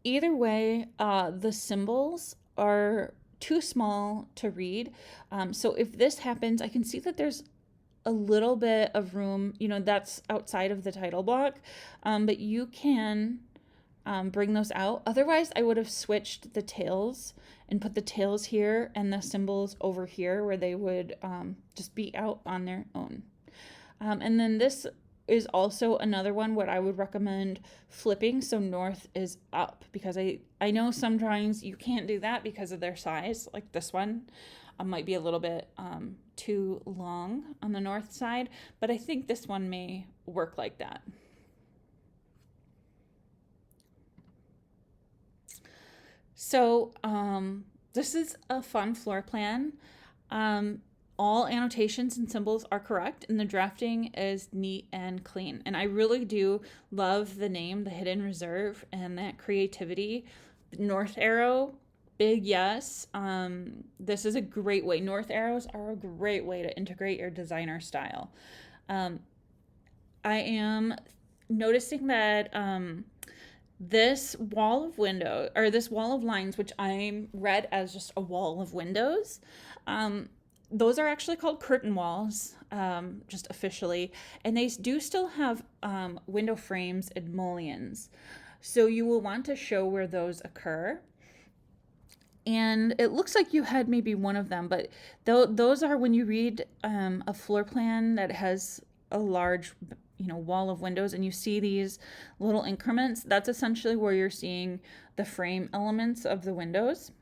Either way, the symbols are too small to read. So if this happens, I can see that there's a little bit of room, that's outside of the title block, but you can bring those out. Otherwise, I would have switched the tails and put the tails here and the symbols over here, where they would just be out on their own. And then this is also another one what I would recommend flipping, so north is up, because I know some drawings you can't do that because of their size. Like this one might be a little bit too long on the north side, but I think this one may work like that. So this is a fun floor plan. All annotations and symbols are correct, and the drafting is neat and clean. And I really do love the name, the Hidden Reserve, and that creativity. North arrow, big yes. This is a great way. North arrows are a great way to integrate your designer style. I am noticing that this wall of lines, which I read as just a wall of windows, those are actually called curtain walls, just officially, and they do still have window frames and mullions. So you will want to show where those occur. And it looks like you had maybe one of them, but those are when you read a floor plan that has a large, wall of windows, and you see these little increments. That's essentially where you're seeing the frame elements of the windows,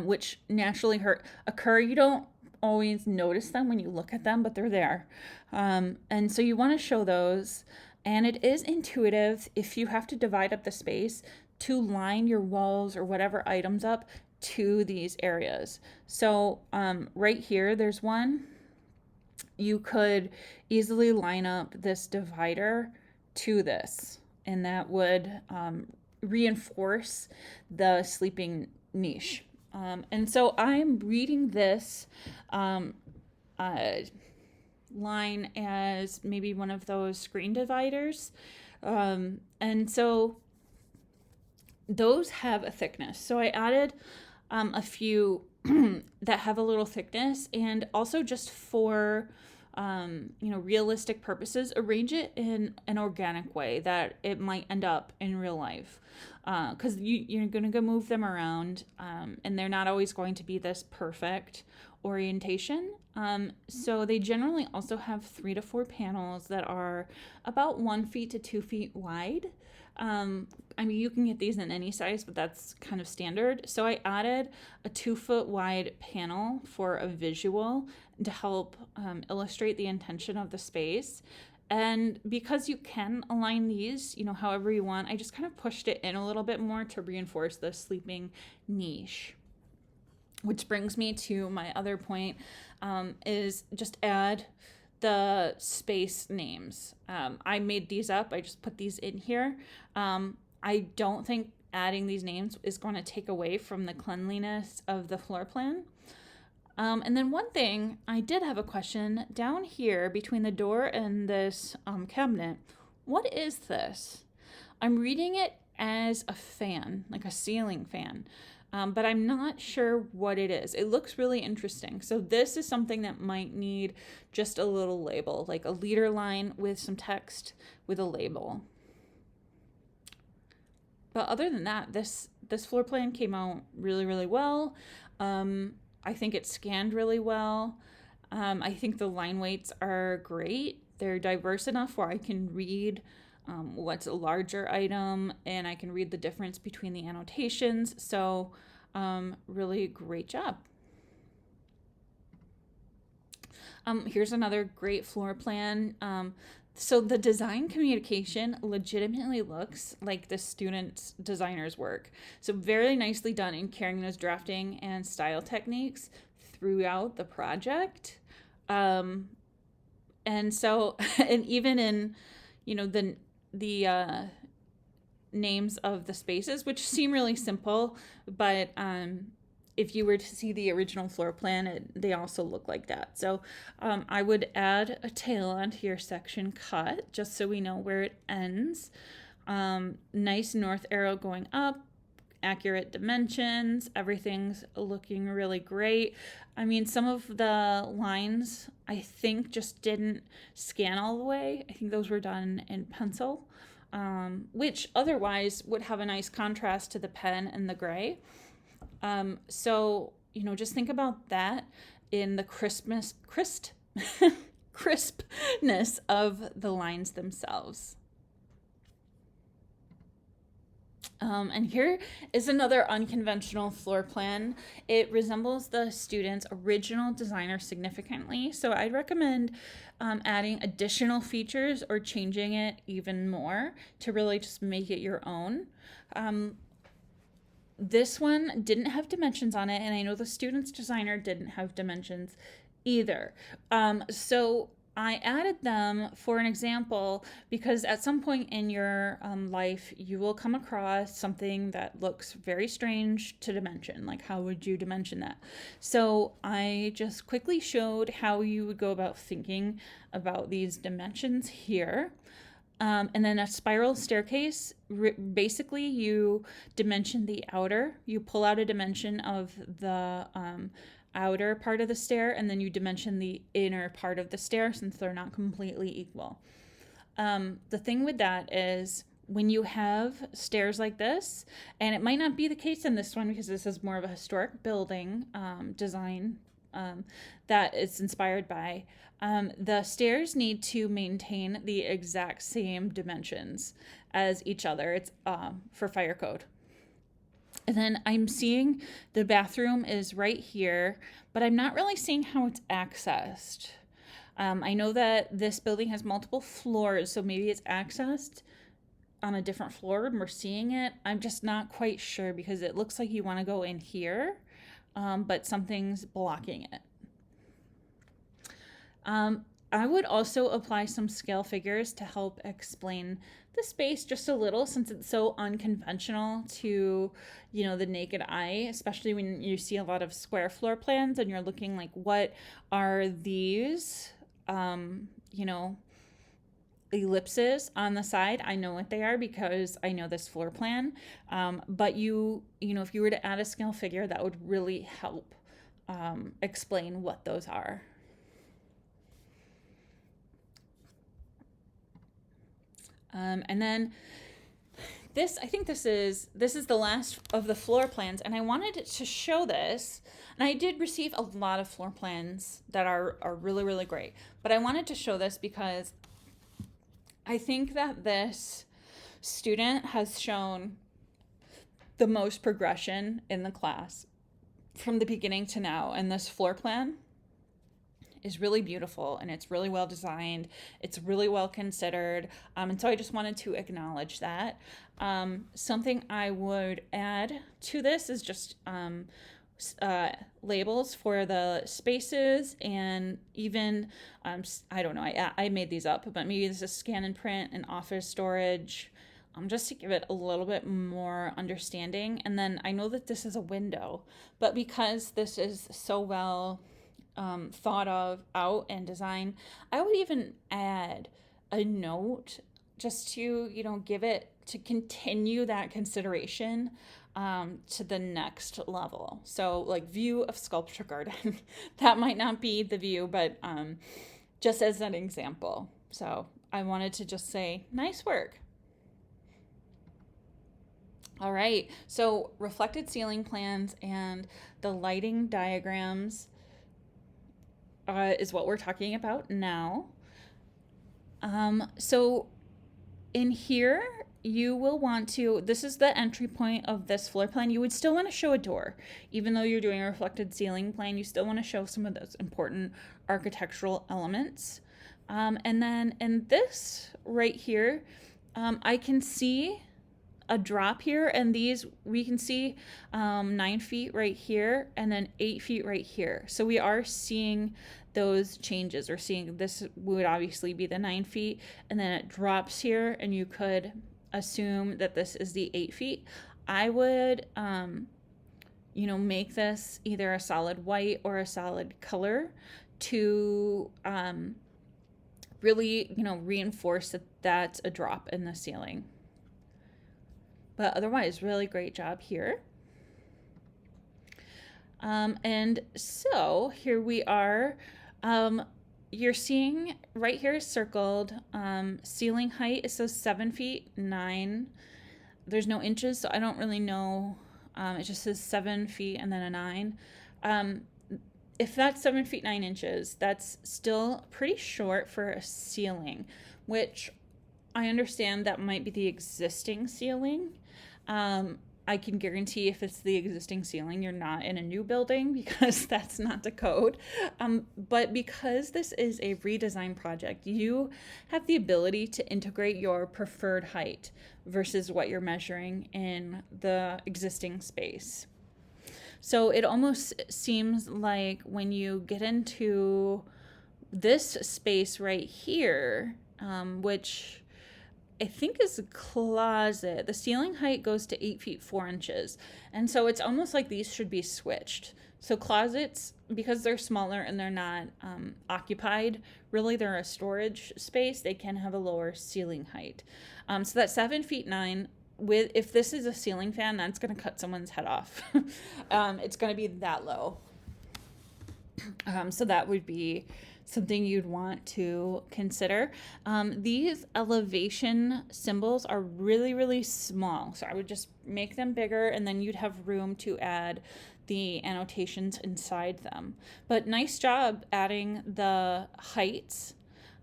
which naturally occur. You don't always notice them when you look at them, but they're there. And so you want to show those. And it is intuitive if you have to divide up the space to line your walls or whatever items up to these areas. So right here, there's one. You could easily line up this divider to this, and that would reinforce the sleeping niche. And so I'm reading this line as maybe one of those screen dividers. And so those have a thickness. So I added a few that have a little thickness, and also just for realistic purposes, arrange it in an organic way that it might end up in real life, because you're going to go move them around, and they're not always going to be this perfect orientation. So they generally also have 3 to 4 panels that are about 1 feet to 2 feet wide. I mean, you can get these in any size, but that's kind of standard. So I added a 2-foot wide panel for a visual to help illustrate the intention of the space. And because you can align these, however you want, I just kind of pushed it in a little bit more to reinforce the sleeping niche. Which brings me to my other point, is just add the space names. I made these up. I just put these in here. I don't think adding these names is going to take away from the cleanliness of the floor plan. And then one thing, I did have a question down here between the door and this cabinet. What is this? I'm reading it as a fan, like a ceiling fan. But I'm not sure what it is. It looks really interesting. So this is something that might need just a little label, like a leader line with some text with a label. But other than that, this floor plan came out really, really well. I think it scanned really well. I think the line weights are great. They're diverse enough where I can read what's a larger item, and I can read the difference between the annotations. So really great job. Here's another great floor plan. So the design communication legitimately looks like the student's designer's work. So very nicely done in carrying those drafting and style techniques throughout the project. And so, and even in, the names of the spaces, which seem really simple, but if you were to see the original floor plan, they also look like that. So I would add a tail onto your section cut, just so we know where it ends. Nice north arrow going up, accurate dimensions, everything's looking really great. I mean, some of the lines I think just didn't scan all the way. I think those were done in pencil, which otherwise would have a nice contrast to the pen and the gray. So, just think about that in the crispness of the lines themselves. And here is another unconventional floor plan. It resembles the student's original designer significantly, so I'd recommend adding additional features or changing it even more to really just make it your own. This one didn't have dimensions on it, and I know the student's designer didn't have dimensions either. So I added them for an example because at some point in your life, you will come across something that looks very strange to dimension. Like, how would you dimension that? So I just quickly showed how you would go about thinking about these dimensions here. And then a spiral staircase, basically you dimension the outer, you pull out a dimension of the outer part of the stair, and then you dimension the inner part of the stair since they're not completely equal. The thing with that is when you have stairs like this, and it might not be the case in this one because this is more of a historic building design that it's inspired by, the stairs need to maintain the exact same dimensions as each other. It's for fire code. And then I'm seeing the bathroom is right here, but I'm not really seeing how it's accessed. I know that this building has multiple floors, so maybe it's accessed on a different floor and we're seeing it. I'm just not quite sure because it looks like you want to go in here, but something's blocking it. I would also apply some scale figures to help explain the space just a little since it's so unconventional to, the naked eye, especially when you see a lot of square floor plans and you're looking like, what are these, ellipses on the side? I know what they are because I know this floor plan. But if you were to add a scale figure, that would really help explain what those are. And then I think this is the last of the floor plans, and I wanted to show this, and I did receive a lot of floor plans that are really, really great, but I wanted to show this because I think that this student has shown the most progression in the class from the beginning to now, and this floor plan is really beautiful and it's really well designed. It's really well considered. And so I just wanted to acknowledge that. Something I would add to this is just labels for the spaces and even, I don't know, I made these up, but maybe this is scan and print and office storage, just to give it a little bit more understanding. And then I know that this is a window, but because this is so well thought of out and design, I would even add a note just to give it to continue that consideration to the next level. So like view of sculpture garden, that might not be the view, but just as an example. So I wanted to just say nice work. All right, so reflected ceiling plans and the lighting diagrams is what we're talking about now. So in here, you will want to, this is the entry point of this floor plan. You would still want to show a door. Even though you're doing a reflected ceiling plan, you still want to show some of those important architectural elements. And then in this right here, I can see a drop here, and these we can see 9 feet right here and then 8 feet right here. So we are seeing those changes. We're seeing this would obviously be the 9 feet, and then it drops here, and you could assume that this is the 8 feet. I would make this either a solid white or a solid color to really reinforce that that's a drop in the ceiling. But otherwise, really great job here. And so here we are. You're seeing right here is circled. Ceiling height, it says 7 feet 9. There's no inches, so I don't really know. It just says 7 feet and then a 9. If that's 7 feet 9 inches, that's still pretty short for a ceiling, which I understand that might be the existing ceiling. I can guarantee if it's the existing ceiling, you're not in a new building because that's not the code. But because this is a redesign project, you have the ability to integrate your preferred height versus what you're measuring in the existing space. So it almost seems like when you get into this space right here, which I think is a closet, the ceiling height goes to 8 feet 4 inches. And so it's almost like these should be switched. So closets, because they're smaller and they're not occupied, really they're a storage space, they can have a lower ceiling height. So that 7 feet 9, if this is a ceiling fan, that's going to cut someone's head off. It's going to be that low. So that would be something you'd want to consider. These elevation symbols are really, really small. So I would just make them bigger, and then you'd have room to add the annotations inside them. But nice job adding the heights.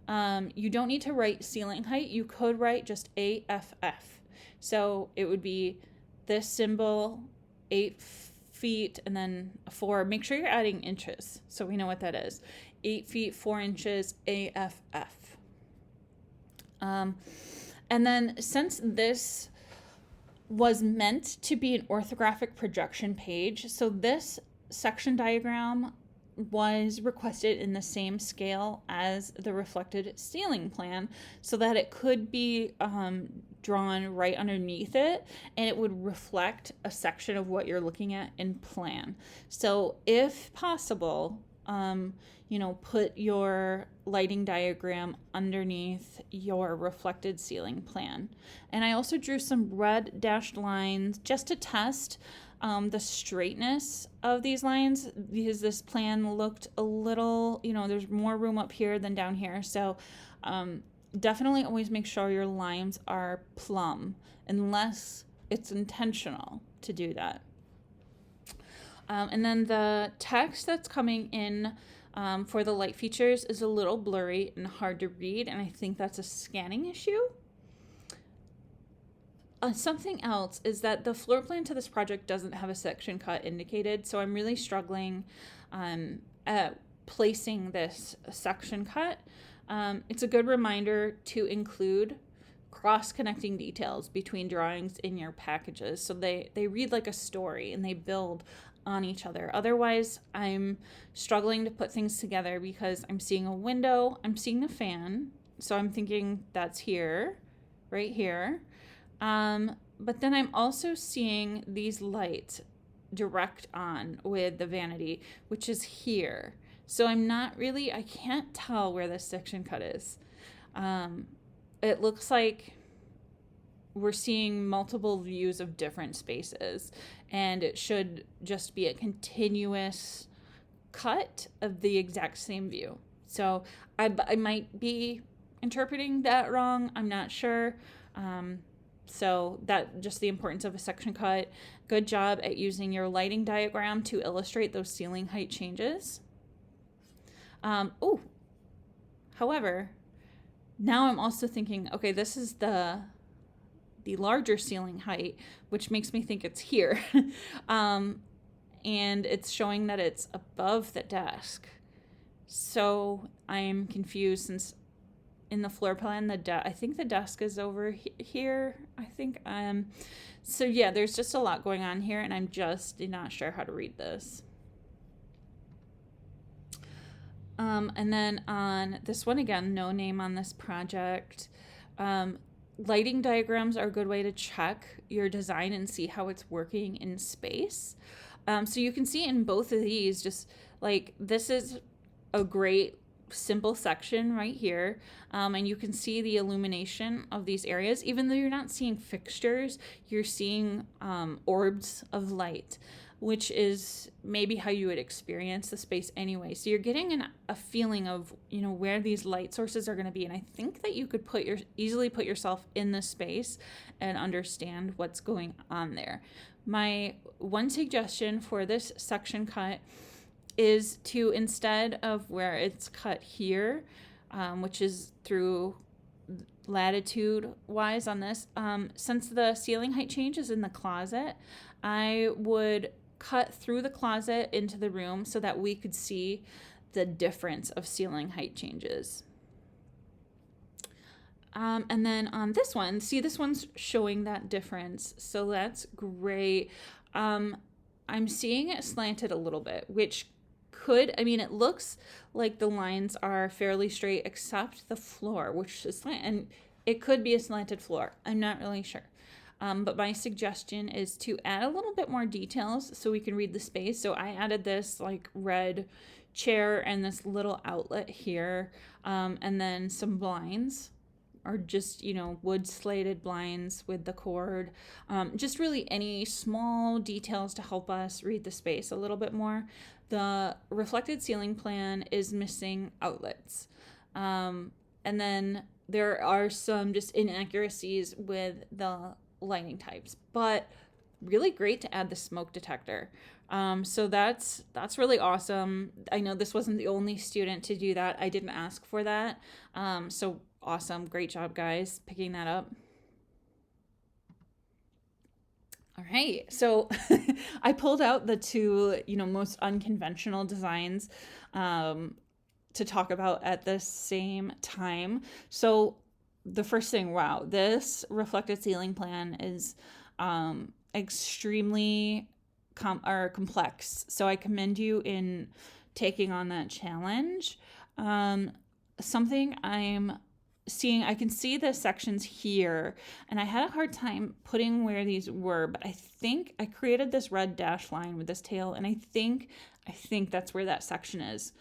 You don't need to write ceiling height. You could write just AFF. So it would be this symbol, 8 feet, and then 4. Make sure you're adding inches so we know what that is. 8 feet, 4 inches, AFF. And then since this was meant to be an orthographic projection page, so this section diagram was requested in the same scale as the reflected ceiling plan so that it could be drawn right underneath it, and it would reflect a section of what you're looking at in plan. So if possible, put your lighting diagram underneath your reflected ceiling plan. And I also drew some red dashed lines just to test the straightness of these lines, because this plan looked a little, there's more room up here than down here. So definitely always make sure your lines are plumb, unless it's intentional to do that. And then the text that's coming in for the light features is a little blurry and hard to read, and I think that's a scanning issue. Something else is that the floor plan to this project doesn't have a section cut indicated, so I'm really struggling at placing this section cut. It's a good reminder to include cross-connecting details between drawings in your packages so they read like a story and they build on each other. Otherwise, I'm struggling to put things together because I'm seeing a window, I'm seeing a fan, so I'm thinking that's here, right here. But then I'm also seeing these lights direct on with the vanity, which is here. So I can't tell where this section cut is. It looks like we're seeing multiple views of different spaces, and it should just be a continuous cut of the exact same view. So I might be interpreting that wrong. I'm not sure. So that just the importance of a section cut. Good job at using your lighting diagram to illustrate those ceiling height changes. However, now I'm also thinking, okay, this is the larger ceiling height, which makes me think it's here. And it's showing that it's above the desk. So I'm confused since in the floor plan, I think the desk is over here. I think so yeah, there's just a lot going on here, and I'm just not sure how to read this. And then on this one, again, no name on this project. Lighting diagrams are a good way to check your design and see how it's working in space. So you can see in both of these, just like this is a great simple section right here, and you can see the illumination of these areas. Even though you're not seeing fixtures, you're seeing orbs of light, which is maybe how you would experience the space anyway. So you're getting a feeling of where these light sources are going to be, and I think that you could easily put yourself in the space and understand what's going on there. My one suggestion for this section cut is to, instead of where it's cut here, which is through latitude wise on this, since the ceiling height change is in the closet, I would cut through the closet into the room so that we could see the difference of ceiling height changes. And then on this one, see, this one's showing that difference, so that's great. I'm seeing it slanted a little bit, which it looks like the lines are fairly straight except the floor, which is slant, and it could be a slanted floor. I'm not really sure. But my suggestion is to add a little bit more details so we can read the space. So I added this like red chair and this little outlet here, and then some blinds or just, wood slated blinds with the cord. Just really any small details to help us read the space a little bit more. The reflected ceiling plan is missing outlets. And then there are some just inaccuracies with the lighting types, but really great to add the smoke detector. So that's really awesome. I know this wasn't the only student to do that. I didn't ask for that. So awesome. Great job, guys, picking that up. All right, so I pulled out the two, most unconventional designs to talk about at the same time. So the first thing, wow, this reflected ceiling plan is extremely complex. So I commend you in taking on that challenge. Something I'm seeing, I can see the sections here, and I had a hard time putting where these were, but I think I created this red dash line with this tail, and I think that's where that section is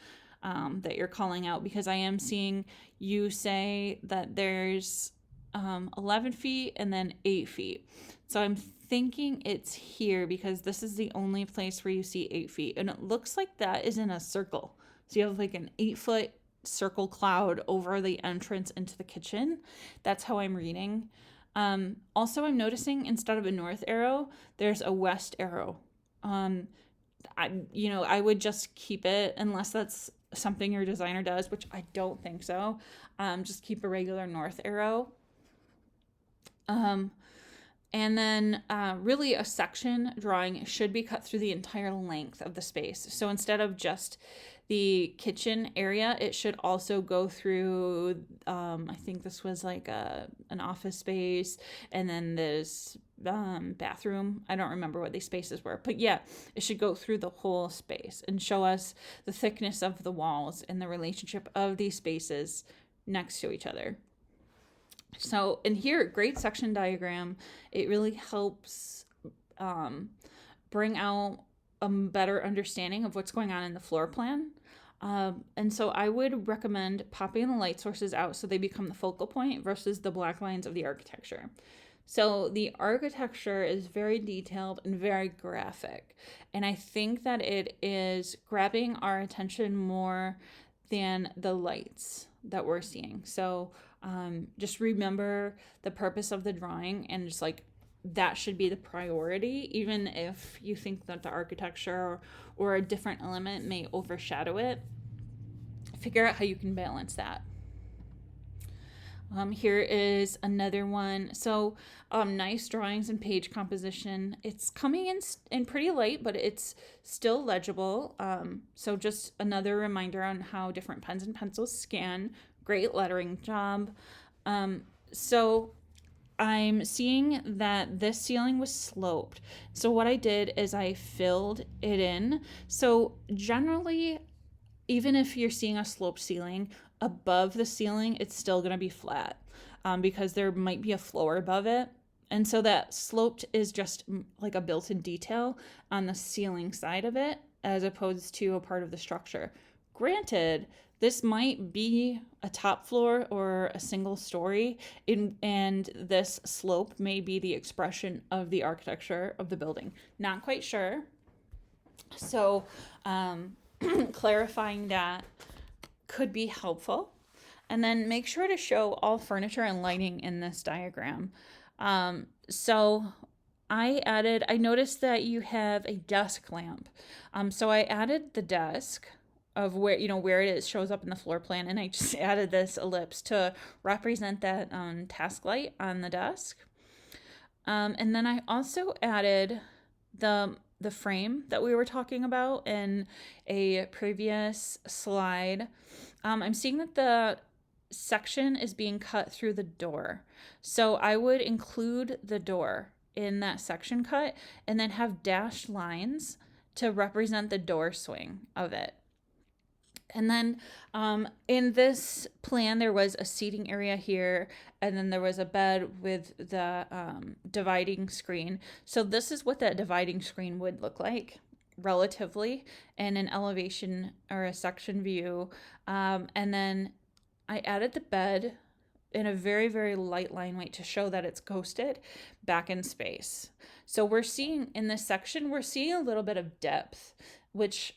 that you're calling out, because I am seeing you say that there's 11 feet and then 8 feet. So I'm thinking it's here because this is the only place where you see 8 feet, and it looks like that is in a circle. So you have like an 8-foot circle cloud over the entrance into the kitchen. That's how I'm reading. Also, I'm noticing instead of a north arrow, there's a west arrow. I would just keep it, unless that's something your designer does, which I don't think so. Just keep a regular north arrow. And then really a section drawing should be cut through the entire length of the space. So instead of just the kitchen area, it should also go through, I think this was like an office space, and then this bathroom. I don't remember what these spaces were, but yeah, it should go through the whole space and show us the thickness of the walls and the relationship of these spaces next to each other. So in here, great section diagram. It really helps bring out a better understanding of what's going on in the floor plan. And so I would recommend popping the light sources out so they become the focal point versus the black lines of the architecture. So the architecture is very detailed and very graphic. And I think that it is grabbing our attention more than the lights that we're seeing. So just remember the purpose of the drawing, and just like that should be the priority, even if you think that the architecture or a different element may overshadow it. Figure out how you can balance that. Here is another one. So nice drawings and page composition. It's coming in pretty light, but it's still legible. So just another reminder on how different pens and pencils scan. Great lettering job. So I'm seeing that this ceiling was sloped. So what I did is I filled it in. So generally, even if you're seeing a sloped ceiling, above the ceiling, it's still going to be flat because there might be a floor above it. And so that sloped is just like a built-in detail on the ceiling side of it, as opposed to a part of the structure. Granted, this might be a top floor or a single story, and this slope may be the expression of the architecture of the building. Not quite sure. So clarifying that could be helpful. And then make sure to show all furniture and lighting in this diagram. So I noticed that you have a desk lamp. So I added the desk of where it is, shows up in the floor plan, and I just added this ellipse to represent that task light on the desk. And then I also added the frame that we were talking about in a previous slide. I'm seeing that the section is being cut through the door. So I would include the door in that section cut and then have dashed lines to represent the door swing of it. And then in this plan, there was a seating area here, and then there was a bed with the dividing screen. So this is what that dividing screen would look like relatively in an elevation or a section view. And then I added the bed in a very, very light line weight to show that it's ghosted back in space. So we're seeing in this section, we're seeing a little bit of depth, which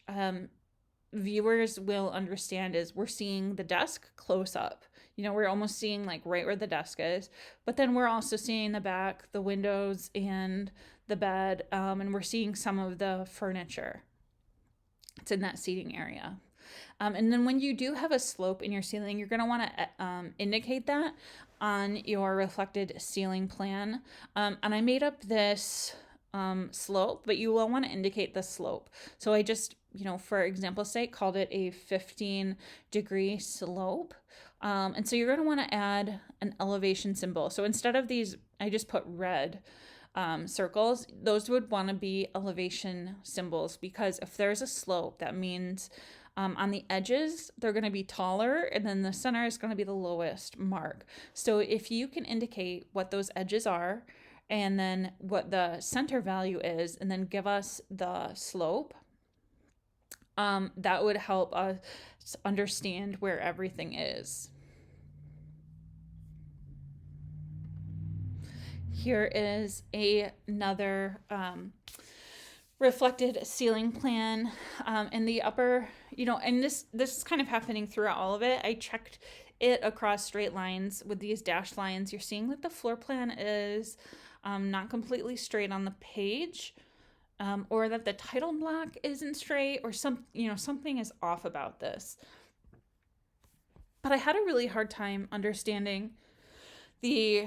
viewers will understand is we're seeing the desk close up. You know, we're almost seeing like right where the desk is, but then we're also seeing the back, the windows, and the bed, and we're seeing some of the furniture. It's in that seating area. And then when you do have a slope in your ceiling, you're going to want to indicate that on your reflected ceiling plan. And I made up this slope, but you will want to indicate the slope. So I just, you know, for example's sake, called it a 15-degree slope. And so you're going to want to add an elevation symbol. So instead of these, I just put red circles. Those would want to be elevation symbols, because if there's a slope, that means on the edges, they're going to be taller, and then the center is going to be the lowest mark. So if you can indicate what those edges are, and then what the center value is, and then give us the slope, that would help us understand where everything is. Here is another reflected ceiling plan in the upper, you know, and this is kind of happening throughout all of it. I checked it across straight lines with these dashed lines. You're seeing that the floor plan is not completely straight on the page, or that the title block isn't straight, or something is off about this. But I had a really hard time understanding the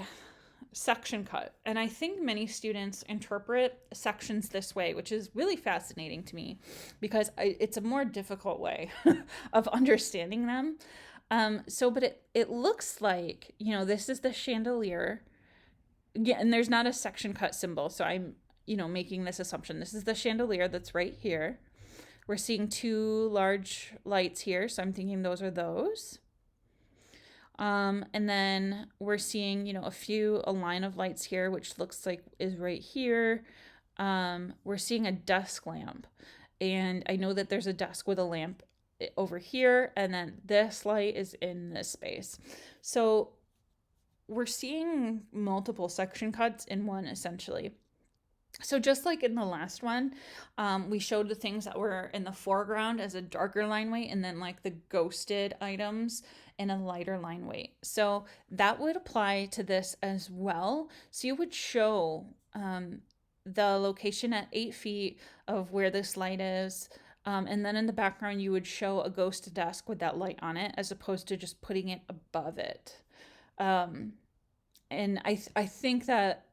section cut, and I think many students interpret sections this way, which is really fascinating to me, because it's a more difficult way of understanding them. But it looks like, you know, this is the chandelier. Yeah, and there's not a section cut symbol, so I'm, you know, making this assumption. This is the chandelier that's right here. We're seeing two large lights here, so I'm thinking those are those. And then we're seeing, you know, a line of lights here, which looks like is right here. We're seeing a desk lamp, and I know that there's a desk with a lamp over here, and then this light is in this space. So we're seeing multiple section cuts in one, essentially. So just like in the last one, we showed the things that were in the foreground as a darker line weight, and then like the ghosted items in a lighter line weight. So that would apply to this as well. So you would show the location at 8 feet of where this light is. And then in the background, you would show a ghost desk with that light on it, as opposed to just putting it above it. And I think that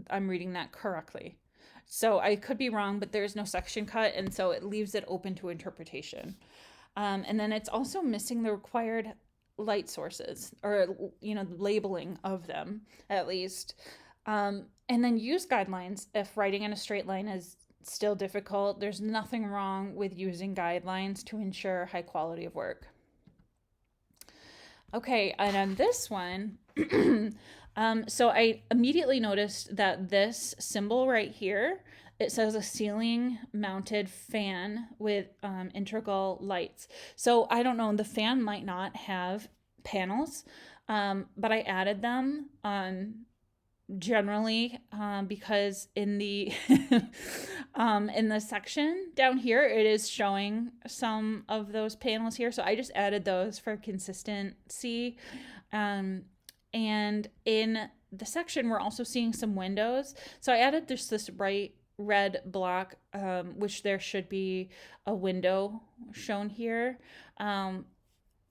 I'm reading that correctly. So I could be wrong, but there's no section cut, and so it leaves it open to interpretation. And then it's also missing the required light sources, or, you know, labeling of them, at least. And then use guidelines if writing in a straight line is still difficult. There's nothing wrong with using guidelines to ensure high quality of work. Okay, and on this one, so I immediately noticed that this symbol right here, it says a ceiling mounted fan with integral lights. So I don't know, the fan might not have panels, but I added them generally because in the in the section down here, it is showing some of those panels here. So I just added those for consistency. And in the section, we're also seeing some windows. So I added this bright red block, which there should be a window shown here.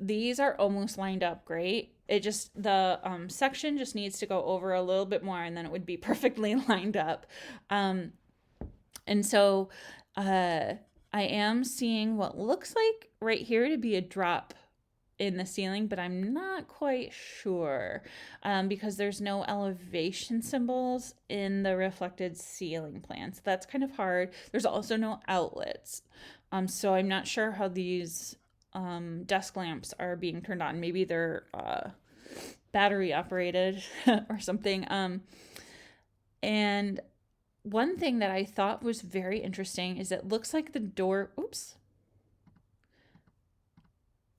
These are almost lined up great. It just, the section just needs to go over a little bit more, and then it would be perfectly lined up. And so I am seeing what looks like right here to be a drop in the ceiling, but I'm not quite sure because there's no elevation symbols in the reflected ceiling plan. So that's kind of hard. There's also no outlets. So I'm not sure how these desk lamps are being turned on. Maybe they're battery operated or something. And one thing that I thought was very interesting is it looks like the door,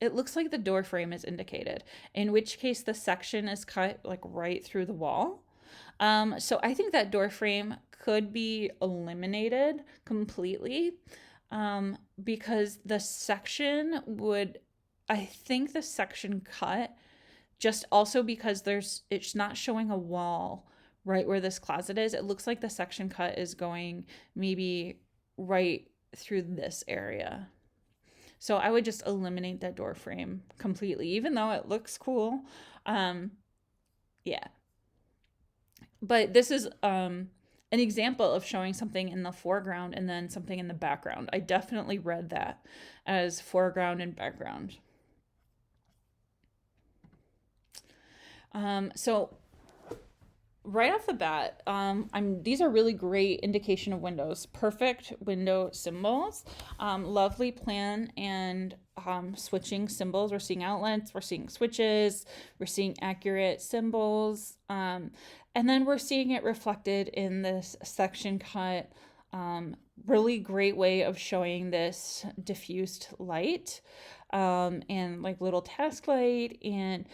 it looks like the door frame is indicated, in which case the section is cut like right through the wall. So I think that door frame could be eliminated completely, because the section would, I think the section cut, just also because it's not showing a wall right where this closet is. It looks like the section cut is going maybe right through this area. So I would just eliminate that door frame completely, even though it looks cool. Yeah. But this is an example of showing something in the foreground and then something in the background. I definitely read that as foreground and background. So right off the bat, these are really great indication of windows. Perfect window symbols, lovely plan and switching symbols. We're seeing outlets, we're seeing switches, we're seeing accurate symbols, and then we're seeing it reflected in this section cut. Really great way of showing this diffused light, and like little task light, and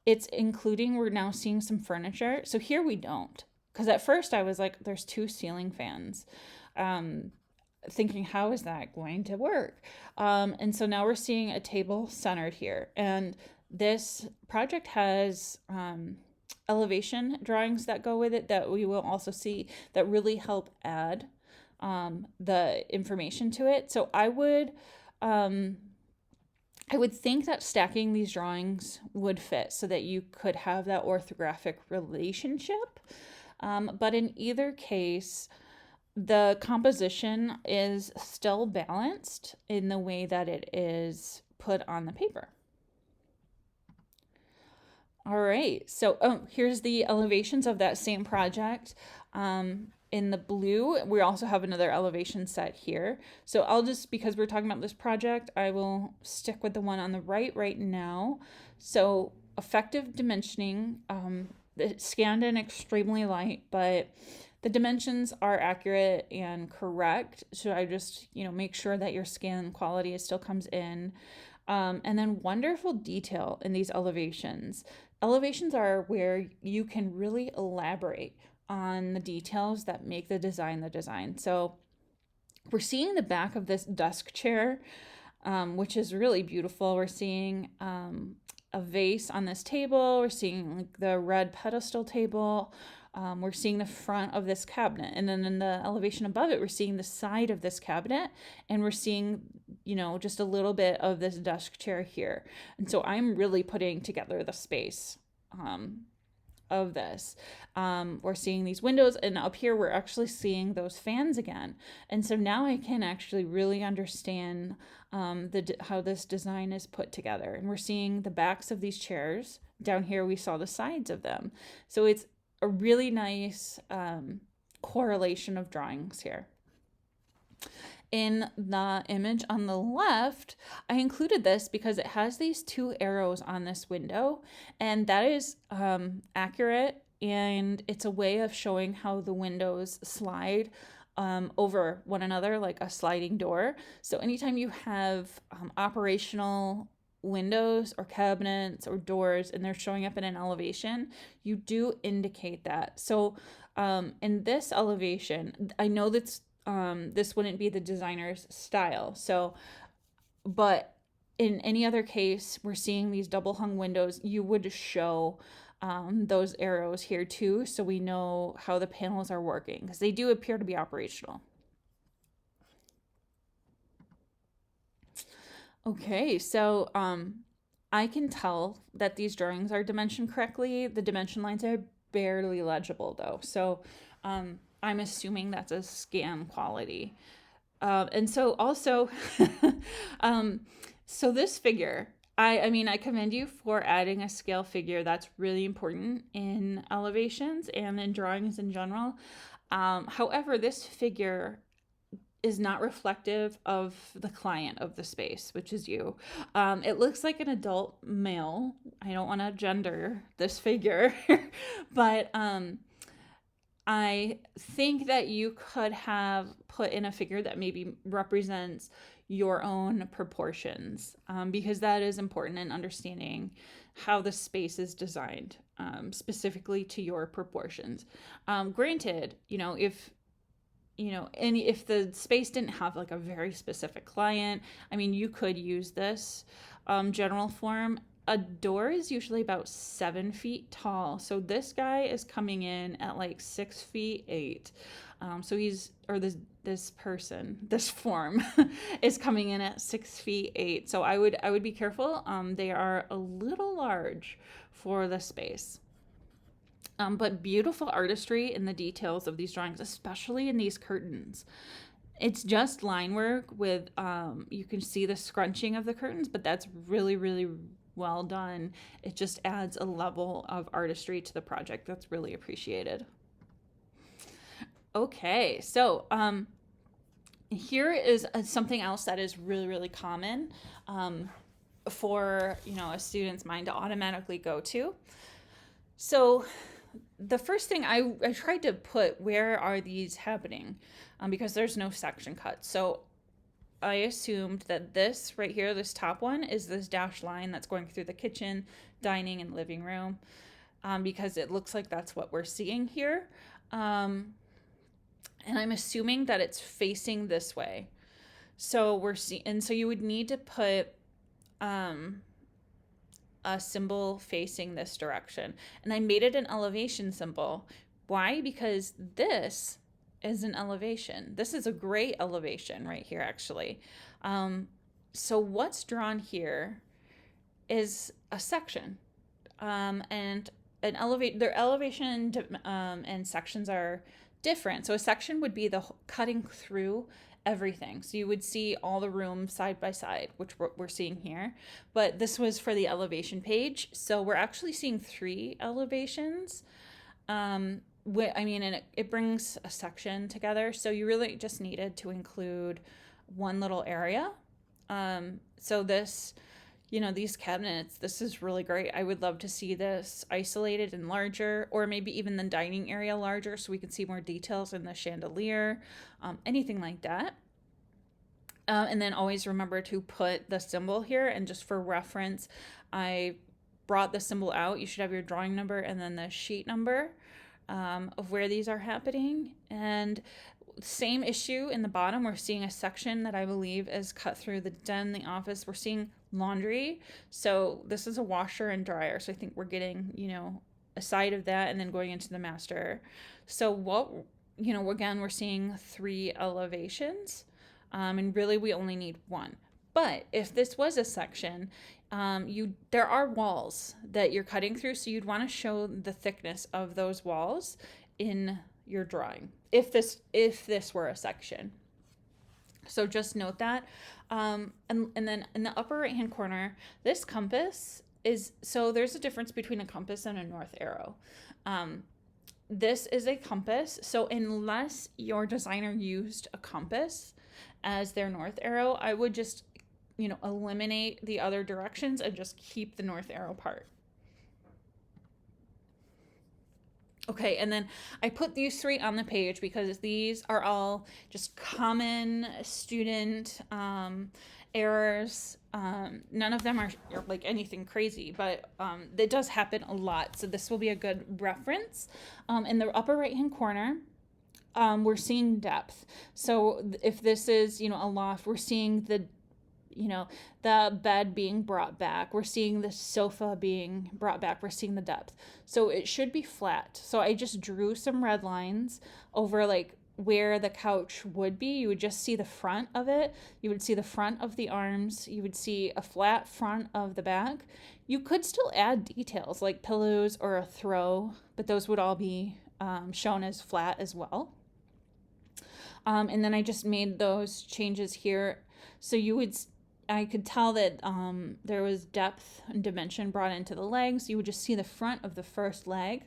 it's including, we're now seeing some furniture. So here we don't, because at first I was like, there's 2 ceiling fans, thinking, how is that going to work? And so now we're seeing a table centered here. And this project has elevation drawings that go with it that we will also see that really help add the information to it. So I would think that stacking these drawings would fit so that you could have that orthographic relationship. But in either case, the composition is still balanced in the way that it is put on the paper. All right, so here's the elevations of that same project. In the blue, we also have another elevation set here. So I'll just, because we're talking about this project, I will stick with the one on the right now. So effective dimensioning, it's scanned in extremely light, but the dimensions are accurate and correct. So I just, make sure that your scan quality still comes in. And then wonderful detail in these elevations. Elevations are where you can really elaborate on the details that make the design. So we're seeing the back of this desk chair, which is really beautiful. We're seeing a vase on this table. We're seeing like the red pedestal table. We're seeing the front of this cabinet. And then in the elevation above it, we're seeing the side of this cabinet. And we're seeing, just a little bit of this desk chair here. And so I'm really putting together the space of this. We're seeing these windows, and up here we're actually seeing those fans again. And so now I can actually really understand how this design is put together. And we're seeing the backs of these chairs. Down here we saw the sides of them. So it's a really nice correlation of drawings here. In the image on the left, I included this because it has these 2 arrows on this window, and that is accurate, and it's a way of showing how the windows slide over one another like a sliding door. So anytime you have operational windows or cabinets or doors and they're showing up in an elevation, you do indicate that. So in this elevation, I know that's this wouldn't be the designer's style. So, but in any other case, we're seeing these double hung windows. You would show those arrows here too, so we know how the panels are working, because they do appear to be operational. Okay, so I can tell that these drawings are dimensioned correctly. The dimension lines are barely legible though. So I'm assuming that's a scan quality. And so also, so this figure, I commend you for adding a scale figure. That's really important in elevations and in drawings in general. However, this figure is not reflective of the client of the space, which is you. It looks like an adult male. I don't want to gender this figure, but I think that you could have put in a figure that maybe represents your own proportions, because that is important in understanding how the space is designed, specifically to your proportions. Granted, and if the space didn't have like a very specific client, I mean, you could use this general form. A door is usually about 7 feet tall. So this guy is coming in at like 6 feet 8. So this person, this form is coming in at 6 feet 8. So I would be careful. They are a little large for the space. But beautiful artistry in the details of these drawings, especially in these curtains. It's just line work with, you can see the scrunching of the curtains, but that's really, really well done. It just adds a level of artistry to the project that's really appreciated. Okay, so here is something else that is really, really common for, a student's mind to automatically go to. So the first thing I tried to put, where are these happening? Because there's no section cut. So I assumed that this right here, this top one, is this dashed line that's going through the kitchen, dining, and living room, because it looks like that's what we're seeing here. And I'm assuming that it's facing this way. So so you would need to put a symbol facing this direction. And I made it an elevation symbol. Why? Because this is an elevation. This is a great elevation right here, actually. So what's drawn here is a section. And their elevation and sections are different. So a section would be the cutting through everything. So you would see all the rooms side by side, which we're seeing here. But this was for the elevation page. So we're actually seeing 3 elevations. And it brings a section together. So you really just needed to include one little area. So this, these cabinets, this is really great. I would love to see this isolated and larger, or maybe even the dining area larger so we can see more details in the chandelier, anything like that. And then always remember to put the symbol here. And just for reference, I brought the symbol out. You should have your drawing number and then the sheet number of where these are happening. And same issue in the bottom. We're seeing a section that I believe is cut through the den, the office. We're seeing laundry. So this is a washer and dryer. So I think we're getting, a side of that and then going into the master. So again, we're seeing 3 elevations. And really we only need 1. But if this was a section, there are walls that you're cutting through, so you'd want to show the thickness of those walls in your drawing if this were a section. So just note that. And then in the upper right hand corner, this compass so there's a difference between a compass and a north arrow. This is a compass, so unless your designer used a compass as their north arrow, I would just eliminate the other directions and just keep the north arrow part. Okay, and then I put these 3 on the page because these are all just common student errors. None of them are like anything crazy, but it does happen a lot. So this will be a good reference. In the upper right-hand corner, we're seeing depth. So if this is, a loft, we're seeing the bed being brought back. We're seeing the sofa being brought back. We're seeing the depth. So it should be flat. So I just drew some red lines over like where the couch would be. You would just see the front of it. You would see the front of the arms. You would see a flat front of the back. You could still add details like pillows or a throw, but those would all be shown as flat as well. And then I just made those changes here. So I could tell that there was depth and dimension brought into the legs. You would just see the front of the first leg,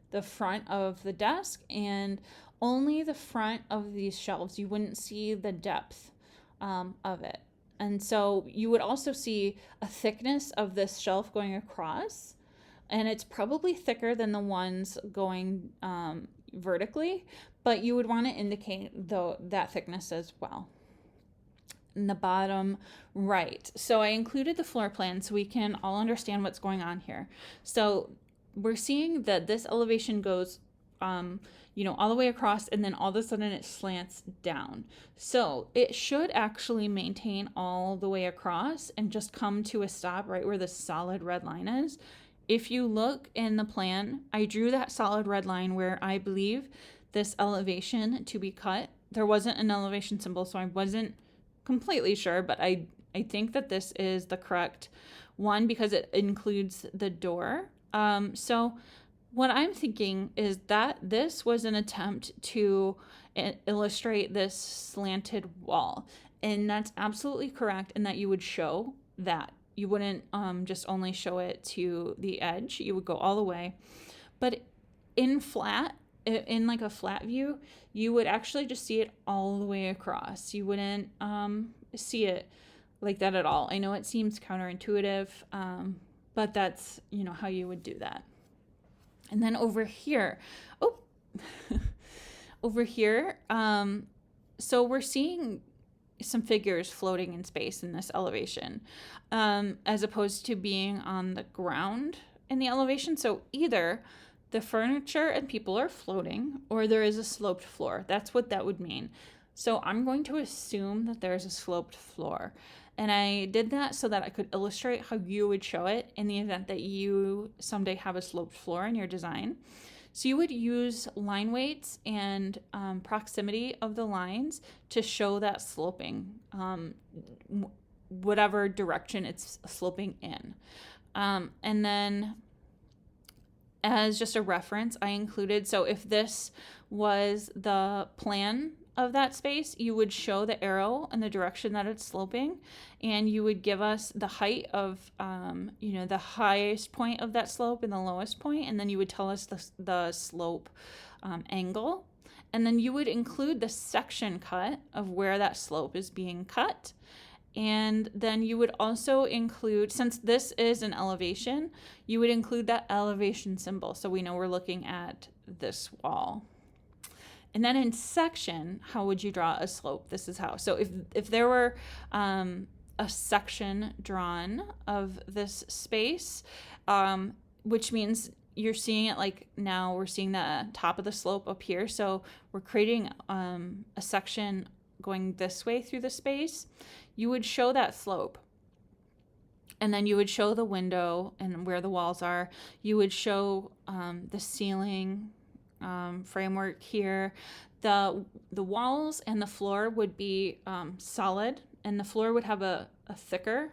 the front of the desk, and only the front of these shelves. You wouldn't see the depth of it. And so you would also see a thickness of this shelf going across, and it's probably thicker than the ones going vertically, but you would want to indicate that thickness as well. in the bottom right. So I included the floor plan so we can all understand what's going on here. So we're seeing that this elevation goes all the way across, and then all of a sudden it slants down. So it should actually maintain all the way across and just come to a stop right where the solid red line is. If you look in the plan, I drew that solid red line where I believe this elevation to be cut. There wasn't an elevation symbol, so I wasn't completely sure, but I think that this is the correct one because it includes the door. So what I'm thinking is that this was an attempt to illustrate this slanted wall. And that's absolutely correct, and that you would show that. You wouldn't just only show it to the edge. You would go all the way. But in like a flat view, you would actually just see it all the way across. You wouldn't see it like that at all. I know it seems counterintuitive, but that's, how you would do that. And then over here, so we're seeing some figures floating in space in this elevation, as opposed to being on the ground in the elevation. So either the furniture and people are floating, or there is a sloped floor. That's what that would mean. So I'm going to assume that there's a sloped floor. And I did that so that I could illustrate how you would show it in the event that you someday have a sloped floor in your design. So you would use line weights and proximity of the lines to show that sloping, whatever direction it's sloping in. And then as just a reference, I included, so if this was the plan of that space, you would show the arrow in the direction that it's sloping, and you would give us the height of, the highest point of that slope and the lowest point, and then you would tell us the slope angle, and then you would include the section cut of where that slope is being cut, and then you would also include, since this is an elevation, you would include that elevation symbol, so we know we're looking at this wall. And then in section, how would you draw a slope? This is how. So if there were a section drawn of this space, which means you're seeing it like now we're seeing the top of the slope up here. So we're creating a section going this way through the space. You would show that slope. And then you would show the window and where the walls are. You would show the ceiling framework here. The walls and the floor would be solid, and the floor would have a thicker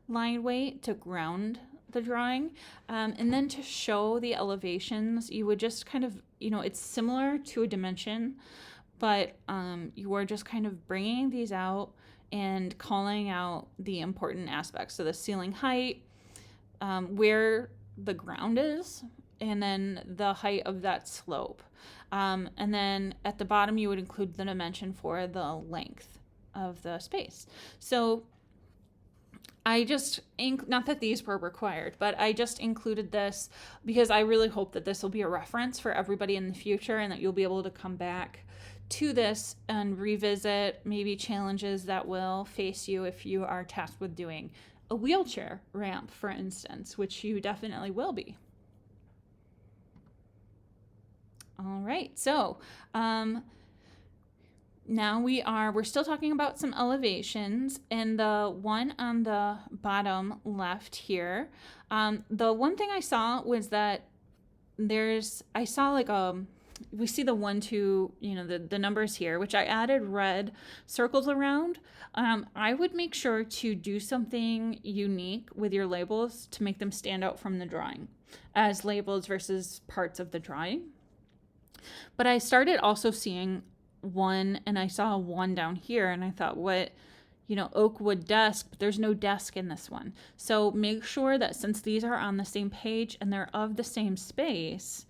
line weight to ground the drawing. And then to show the elevations, you would just kind of, it's similar to a dimension, but you are just kind of bringing these out and calling out the important aspects. So the ceiling height, where the ground is, and then the height of that slope. And then at the bottom, you would include the dimension for the length of the space. So I just, not that these were required, but I just included this because I really hope that this will be a reference for everybody in the future, and that you'll be able to come back to this and revisit maybe challenges that will face you if you are tasked with doing a wheelchair ramp, for instance, which you definitely will be. All right, so now we're still talking about some elevations, and the one on the bottom left here, the one thing I saw was that I saw like we see the 1, 2, the numbers here, which I added red circles around. I would make sure to do something unique with your labels to make them stand out from the drawing as labels versus parts of the drawing. But I started also seeing one, and I saw one down here, and I thought, what, oak wood desk, but there's no desk in this one. So make sure that since these are on the same page and they're of the same space,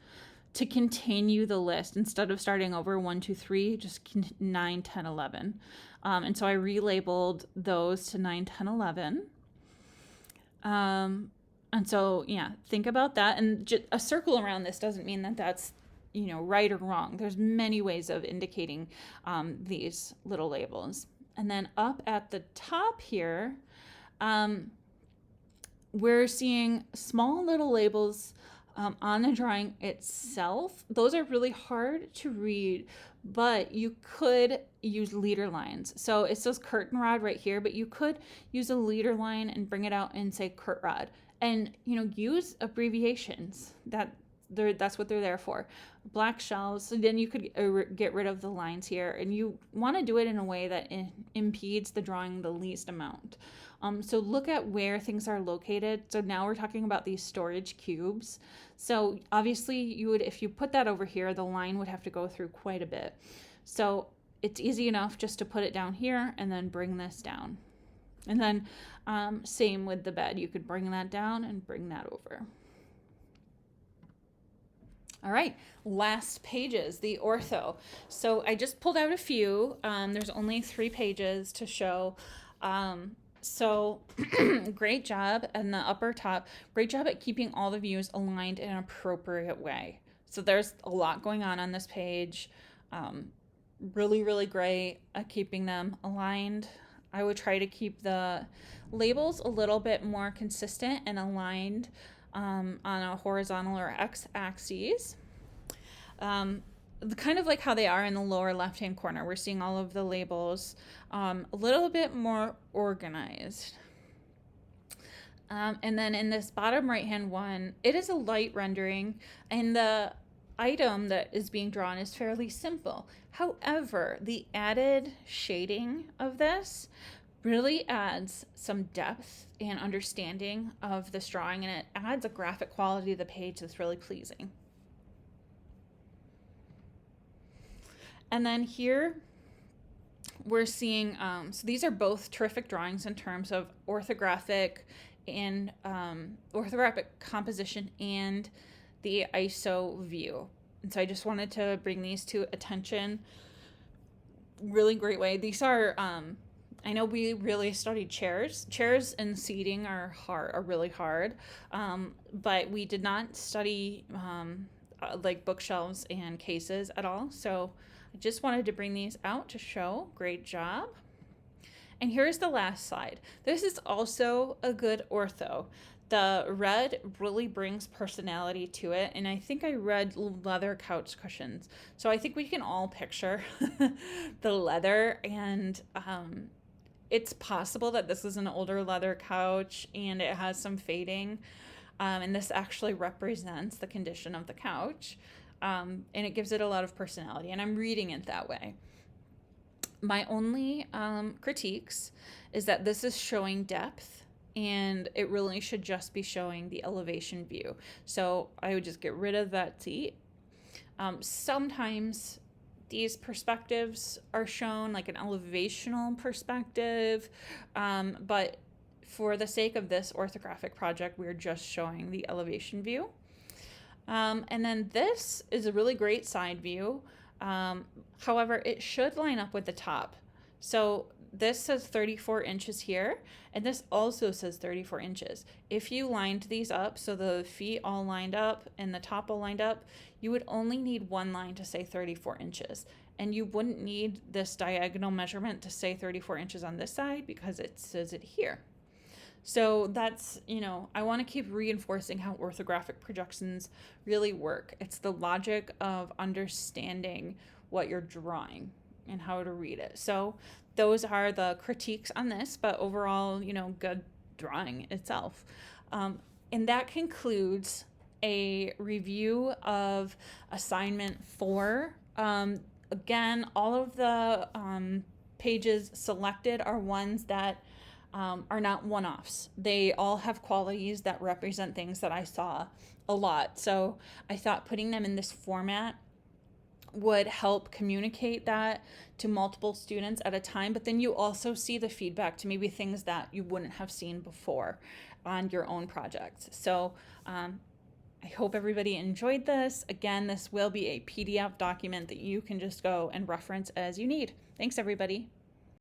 to continue the list instead of starting over 1, 2, 3, just 9, 10, 11. And so I relabeled those to 9, 10, 11. And so, think about that. And just a circle around this doesn't mean that that's right or wrong. There's many ways of indicating these little labels. And then up at the top here, we're seeing small little labels on the drawing itself. Those are really hard to read, but you could use leader lines. So it says curtain rod right here, but you could use a leader line and bring it out and say curt rod, and use abbreviations. That's what they're there for. Black shelves. So then you could get rid of the lines here, and you want to do it in a way that impedes the drawing the least amount. So look at where things are located. So now we're talking about these storage cubes. So obviously if you put that over here, the line would have to go through quite a bit. So it's easy enough just to put it down here and then bring this down. And then same with the bed. You could bring that down and bring that over. All right, last pages, the ortho. So I just pulled out a few. There's only 3 pages to show. So great job in the upper top. Great job at keeping all the views aligned in an appropriate way. So there's a lot going on this page. Really, really great at keeping them aligned. I would try to keep the labels a little bit more consistent and aligned on a horizontal or x-axis. Kind of like how they are in the lower left-hand corner. We're seeing all of the labels a little bit more organized. And then in this bottom right-hand one, it is a light rendering, and the item that is being drawn is fairly simple. However, the added shading of this really adds some depth and understanding of this drawing, and it adds a graphic quality to the page that's really pleasing. And then here we're seeing, so these are both terrific drawings in terms of orthographic and orthographic composition and the ISO view. And so I just wanted to bring these to attention. Really great way. These are, I know we really studied chairs. Chairs and seating are really hard, but we did not study like bookshelves and cases at all. So I just wanted to bring these out to show. Great job. And here's the last slide. This is also a good ortho. The red really brings personality to it, and I think I read leather couch cushions. So I think we can all picture the leather, and it's possible that this is an older leather couch and it has some fading, and this actually represents the condition of the couch, and it gives it a lot of personality, and I'm reading it that way. My only critiques is that this is showing depth, and it really should just be showing the elevation view. So I would just get rid of that seat. Sometimes these perspectives are shown, like an elevational perspective, but for the sake of this orthographic project, we're just showing the elevation view. And then this is a really great side view. However, it should line up with the top. So this says 34 inches here, and this also says 34 inches. If you lined these up, so the feet all lined up and the top all lined up, you would only need one line to say 34 inches. And you wouldn't need this diagonal measurement to say 34 inches on this side because it says it here. So that's, I want to keep reinforcing how orthographic projections really work. It's the logic of understanding what you're drawing and how to read it. So those are the critiques on this, but overall, good drawing itself. And that concludes a review of assignment 4. Again, all of the pages selected are ones that are not one-offs. They all have qualities that represent things that I saw a lot. So I thought putting them in this format would help communicate that to multiple students at a time, but then you also see the feedback to maybe things that you wouldn't have seen before on your own projects. So I hope everybody enjoyed this. Again, this will be a PDF document that you can just go and reference as you need. Thanks, everybody.